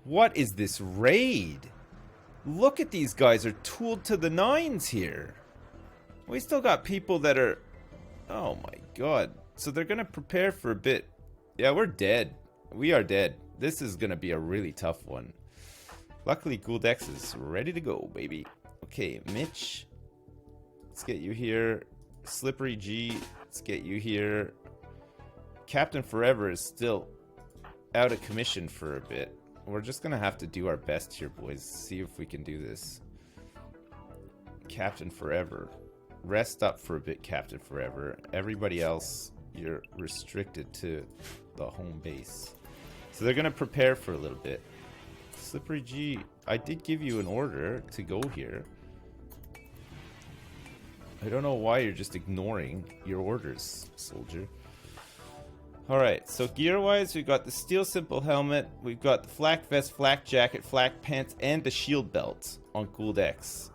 What is this raid? Look at these guys, are tooled to the nines here. We still got people that are... Oh my god. So they're gonna prepare for a bit. Yeah, we're dead. We are dead. This is gonna be a really tough one. Luckily, Gould X is ready to go, baby. Okay, Mitch. Let's get you here. Slippery G. Let's get you here. Captain Forever is still out of commission for a bit. We're just gonna have to do our best here, boys. See if we can do this. Captain Forever. Rest up for a bit, Captain Forever. Everybody else, you're restricted to the home base. So they're gonna prepare for a little bit. Slippery G, I did give you an order to go here. I don't know why you're just ignoring your orders, soldier. Alright, so gear-wise, we've got the steel simple helmet, we've got the flak vest, flak jacket, flak pants, and the shield belt on Gould X.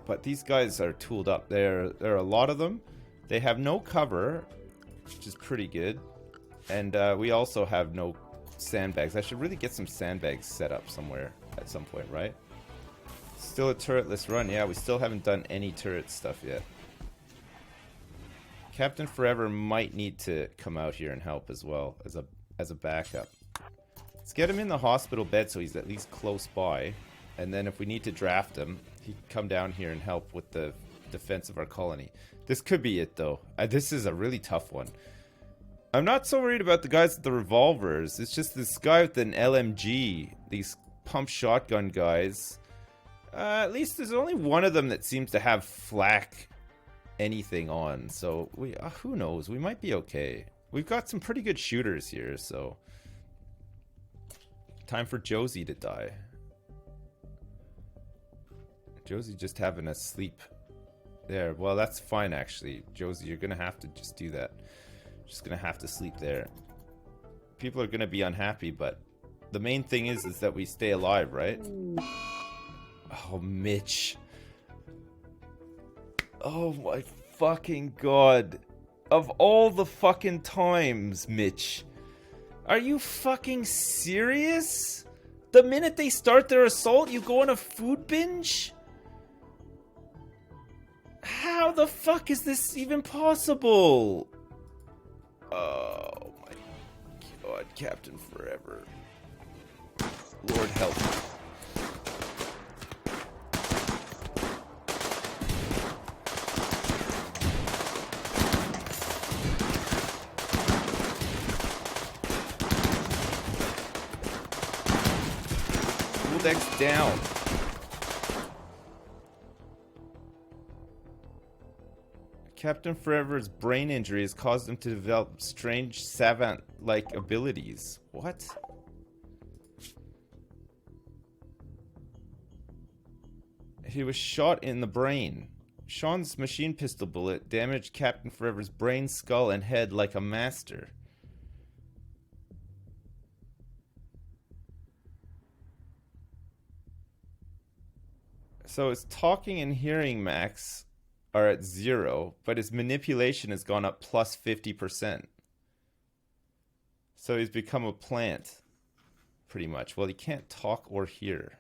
But these guys are tooled up. There are a lot of them. They have no cover, which is pretty good. And we also have no sandbags. I should really get some sandbags set up somewhere at some point, right? Still a turretless run. Yeah, we still haven't done any turret stuff yet. Captain Forever might need to come out here and help as well as a backup. Let's get him in the hospital bed so he's at least close by. And then if we need to draft him, he can come down here and help with the defense of our colony. This could be it, though. This is a really tough one. I'm not so worried about the guys with the revolvers. It's just this guy with an LMG. These pump shotgun guys. At least there's only one of them that seems to have flak anything on. So, who knows? We might be okay. We've got some pretty good shooters here, so... Time for Josie to die. Josie just having a sleep there. Well, that's fine, actually. Josie, you're gonna have to just do that. Just gonna have to sleep there. People are gonna be unhappy, but the main thing is that we stay alive, right? Oh, Mitch. Oh my fucking god. Of all the fucking times, Mitch. Are you fucking serious? The minute they start their assault, you go on a food binge? How the fuck is this even possible? Oh my god, Captain Forever. Lord help me. X down. Captain Forever's brain injury has caused him to develop strange savant-like abilities. What? He was shot in the brain. Sean's machine pistol bullet damaged Captain Forever's brain, skull, and head like a master. So his talking and hearing max are at 0, but his manipulation has gone up plus 50%. So he's become a plant, pretty much. Well, he can't talk or hear.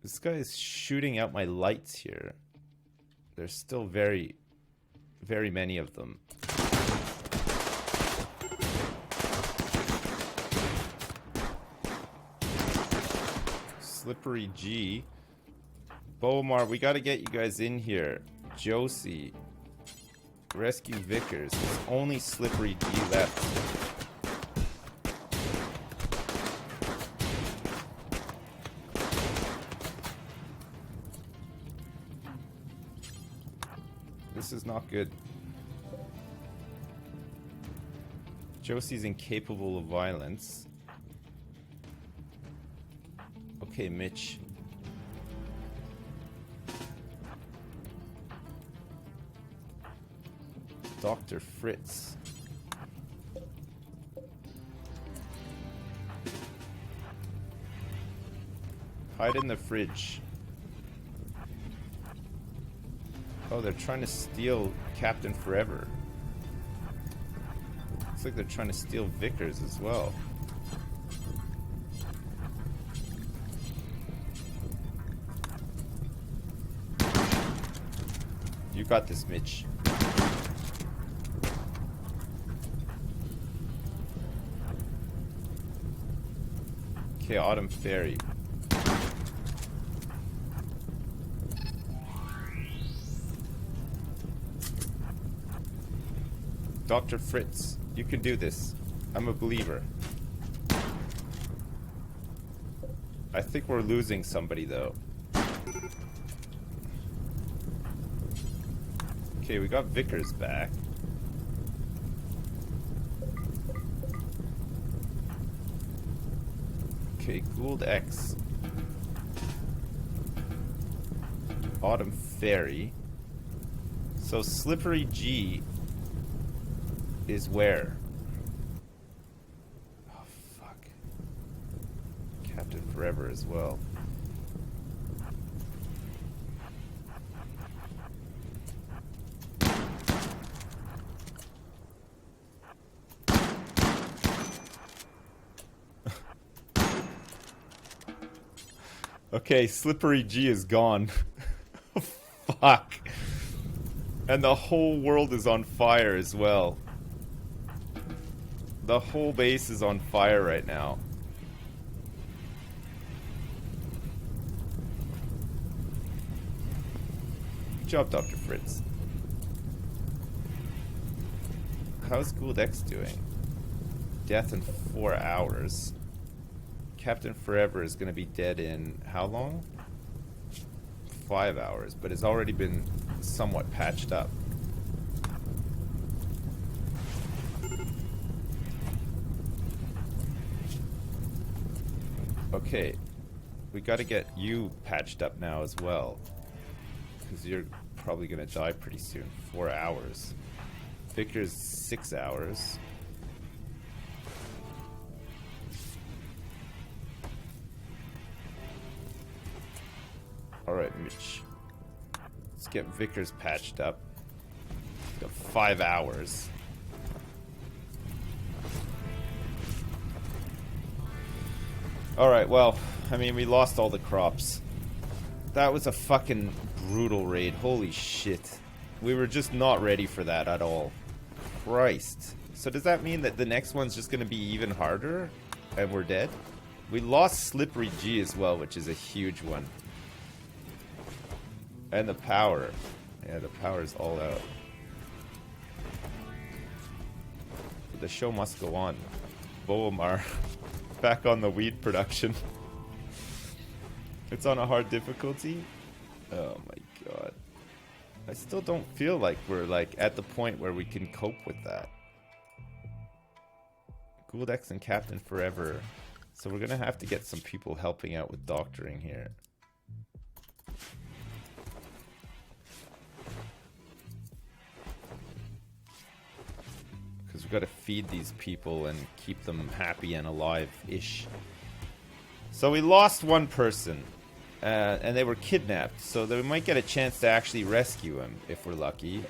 This guy is shooting out my lights here. There's still very many of them. Slippery G. Bomar, we gotta get you guys in here. Josie. Rescue Vickers. There's only Slippery G left. This is not good. Josie's incapable of violence. Okay, Mitch. Dr. Fritz. Hide in the fridge. Oh, they're trying to steal Captain Forever. Looks like they're trying to steal Vickers as well. You got this, Mitch. Okay, Autumn Fairy. Dr. Fritz, you can do this. I'm a believer. I think we're losing somebody, though. Okay, we got Vickers back. Okay, Gould X. Autumn Fairy. So Slippery G is where? Oh, fuck. Captain Forever as well. Okay, Slippery G is gone. Fuck. And the whole world is on fire as well. The whole base is on fire right now. Good job, Dr. Fritz. How's Gould X doing? Death in 4 hours. Captain Forever is going to be dead in how long? 5 hours, but it's already been somewhat patched up. Okay. we gotta get you patched up now as well. Because you're probably gonna die pretty soon. 4 hours. Victor's 6 hours. Alright, Mitch. Let's get Vickers patched up. Got 5 hours. Alright, well, I mean, we lost all the crops. That was a fucking brutal raid. Holy shit. We were just not ready for that at all. Christ. So does that mean that the next one's just going to be even harder? And we're dead? We lost Slippery G as well, which is a huge one. And the power. Yeah, the power is all out. But the show must go on. Boomar. Back on the weed production. It's on a hard difficulty. Oh my god. I still don't feel like we're like at the point where we can cope with that. Gouldex and Captain Forever. So we're gonna have to get some people helping out with doctoring here. Because we've got to feed these people and keep them happy and alive-ish. So we lost one person. And they were kidnapped. So that we might get a chance to actually rescue him if we're lucky.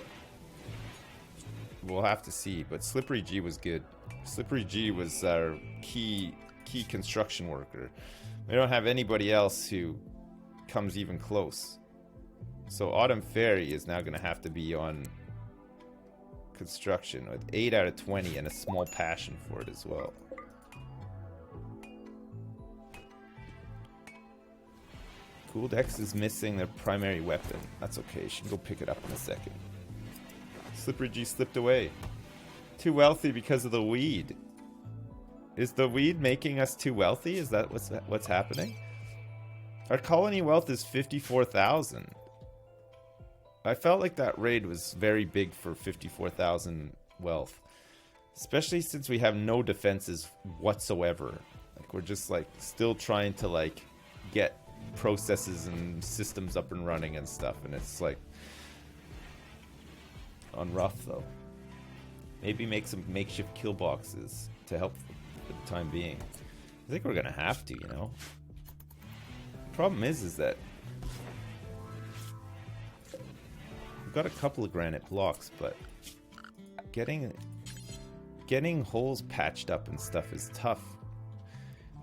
We'll have to see. But Slippery G was good. Slippery G was our key construction worker. We don't have anybody else who comes even close. So Autumn Fairy is now going to have to be on construction with 8 out of 20 and a small passion for it as well. Gouldex is missing their primary weapon. That's okay, she can go pick it up in a second. Slippery G slipped away. Too wealthy because of the weed. Is the weed making us too wealthy? Is that what's happening? Our colony wealth is 54,000. I felt like that raid was very big for 54,000 wealth. Especially since we have no defenses whatsoever. Like, we're just like still trying to like get processes and systems up and running and stuff, and it's like on rough though. Maybe make some makeshift kill boxes to help for the time being. I think we're gonna have to, you know. Problem is that we've got a couple of granite blocks, but getting holes patched up and stuff is tough.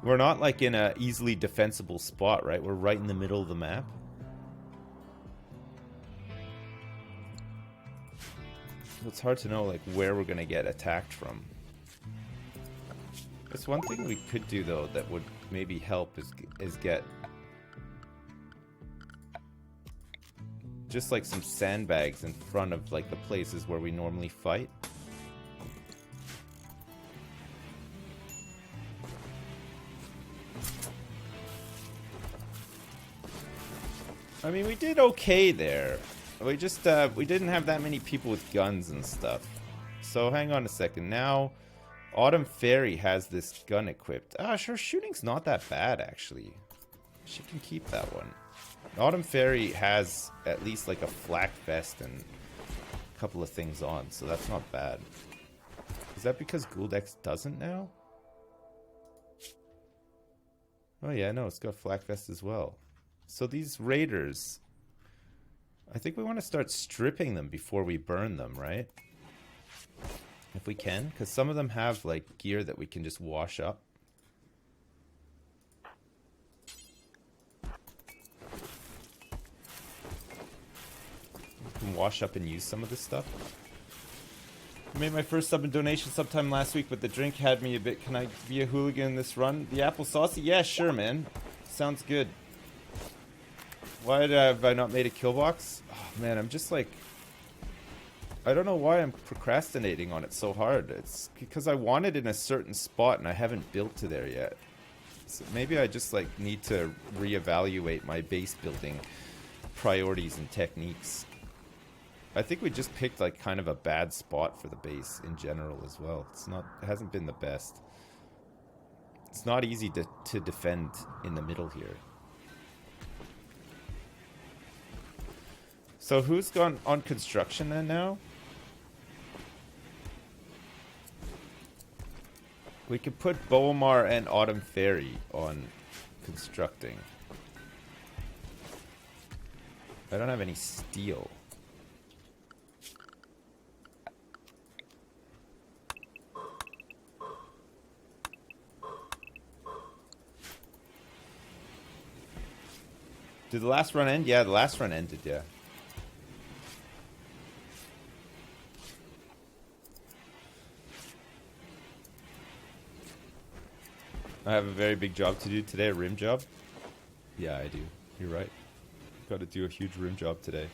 We're not like in a easily defensible spot, right? We're right in the middle of the map. So it's hard to know like where we're gonna get attacked from. There's one thing we could do though that would maybe help is get just like some sandbags in front of like the places where we normally fight. I mean, we did okay there. We just, we didn't have that many people with guns and stuff. So, hang on a second. Now, Autumn Fairy has this gun equipped. Ah, sure, shooting's not that bad, actually. She can keep that one. Autumn Fairy has at least, like, a flak vest and a couple of things on, so that's not bad. Is that because Gouldex doesn't now? Oh, yeah, no, it's got flak vest as well. So these raiders, I think we want to start stripping them before we burn them, right? If we can, because some of them have like gear that we can just wash up. We can wash up and use some of this stuff. I made my first sub and donation sometime last week, but the drink had me a bit. Can I be a hooligan in this run? The apple saucy? Yeah, sure, man. Sounds good. Why have I not made a kill box? Oh, man, I'm just like... I don't know why I'm procrastinating on it so hard. It's because I want it in a certain spot and I haven't built to there yet. So maybe I just like need to reevaluate my base building priorities and techniques. I think we just picked like kind of a bad spot for the base in general as well. It hasn't been the best. It's not easy to defend in the middle here. So who's gone on construction then now? We could put Bomar and Autumn Fairy on constructing. I don't have any steel. Did the last run end? Yeah, the last run ended, yeah. I have a very big job to do today, a rim job. Yeah, I do. You're right. Got to do a huge rim job today.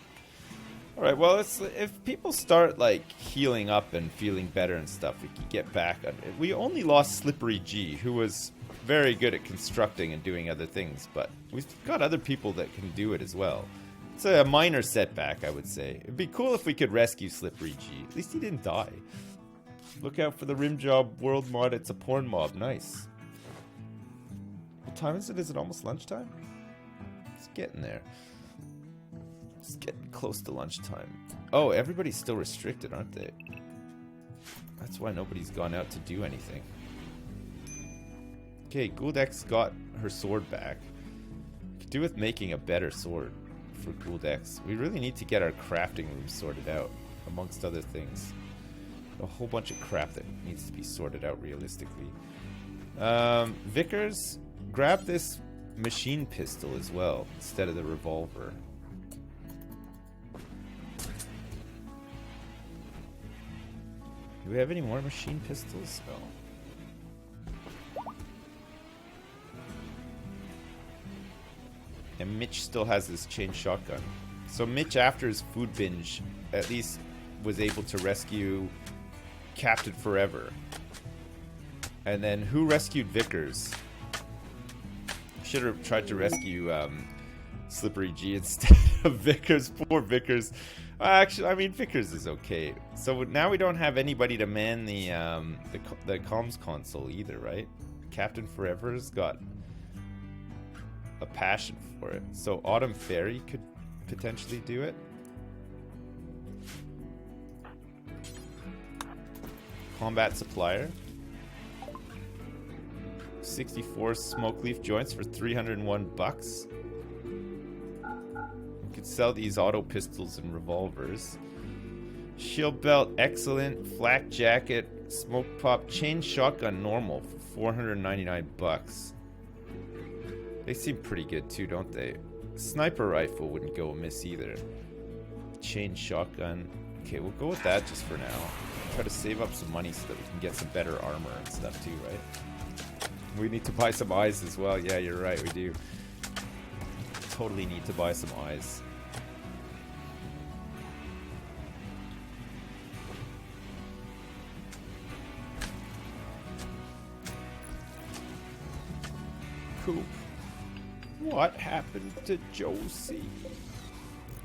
All right, well, if people start like healing up and feeling better and stuff, we can get back on it. We only lost Slippery G, who was very good at constructing and doing other things, but we've got other people that can do it as well. It's a minor setback, I would say. It'd be cool if we could rescue Slippery G. At least he didn't die. Look out for the rim job world mod. It's a porn mob. Nice. What time is it? Is it almost lunchtime? It's getting there. It's getting close to lunchtime. Oh, everybody's still restricted, aren't they? That's why nobody's gone out to do anything. Okay, Guldex got her sword back. Could do with making a better sword for Guldex. We really need to get our crafting room sorted out, amongst other things. A whole bunch of crap that needs to be sorted out realistically. Vickers, grab this machine pistol as well, instead of the revolver. Do we have any more machine pistols? No. And Mitch still has his chain shotgun. So Mitch, after his food binge, at least was able to rescue Captain Forever. And then who rescued Vickers? Should have tried to rescue Slippery G instead of Vickers. Poor Vickers. Actually, I mean, Vickers is okay. So now we don't have anybody to man the comms console either, right? Captain Forever's got a passion for it. So Autumn Fairy could potentially do it. Combat Supplier. 64 smoke leaf joints for 301 bucks. We could sell these auto pistols and revolvers. Shield belt, excellent. Flak jacket, smoke pop, chain shotgun normal for 499 bucks. They seem pretty good too, don't they? Sniper rifle wouldn't go amiss either. Chain shotgun. Okay, we'll go with that just for now. Try to save up some money so that we can get some better armor and stuff too, right? We need to buy some eyes as well. Yeah, you're right, we do. Totally need to buy some eyes. Coop. What happened to Josie?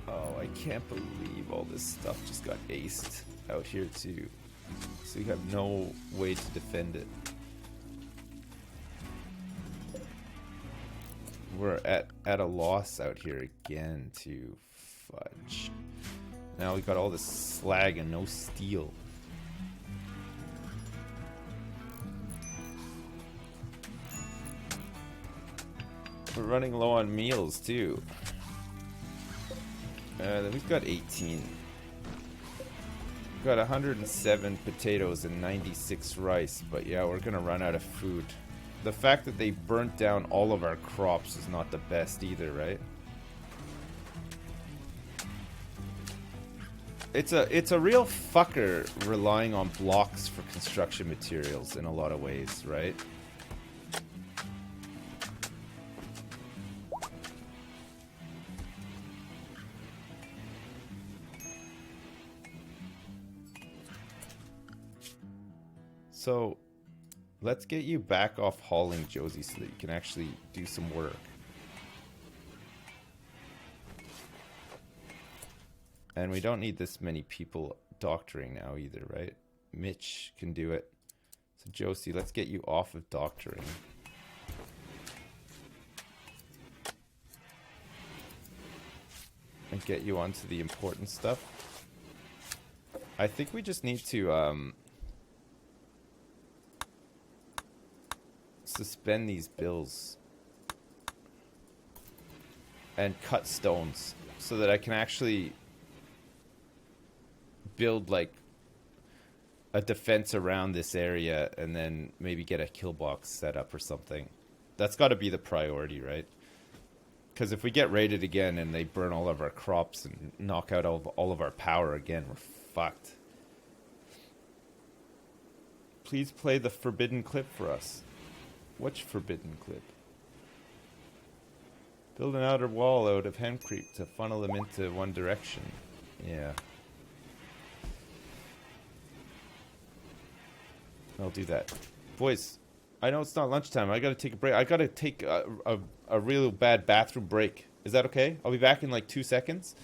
Oh, I can't believe all this stuff just got aced out here too. So you have no way to defend it. We're at a loss out here again to fudge. Now we got all this slag and no steel. We're running low on meals too. Then we've got 18. We've got 107 potatoes and 96 rice, but yeah, we're gonna run out of food. The fact that they burnt down all of our crops is not the best either, right? It's a real fucker relying on blocks for construction materials in a lot of ways, right? So, let's get you back off hauling Josie so that you can actually do some work. And we don't need this many people doctoring now either, right? Mitch can do it. So Josie, let's get you off of doctoring. And and get you onto the important stuff. I think we just need to suspend these bills and cut stones so that I can actually build like a defense around this area and then maybe get a kill box set up or something. That's got to be the priority, right? Because if we get raided again and they burn all of our crops and knock out all of our power again, we're fucked. Please play the forbidden clip for us. Which forbidden clip? Build an outer wall out of hempcrete to funnel them into one direction. Yeah. I'll do that. Boys, I know it's not lunchtime. I gotta take a break. I gotta take a real bad bathroom break. Is that okay? I'll be back in like 2 seconds.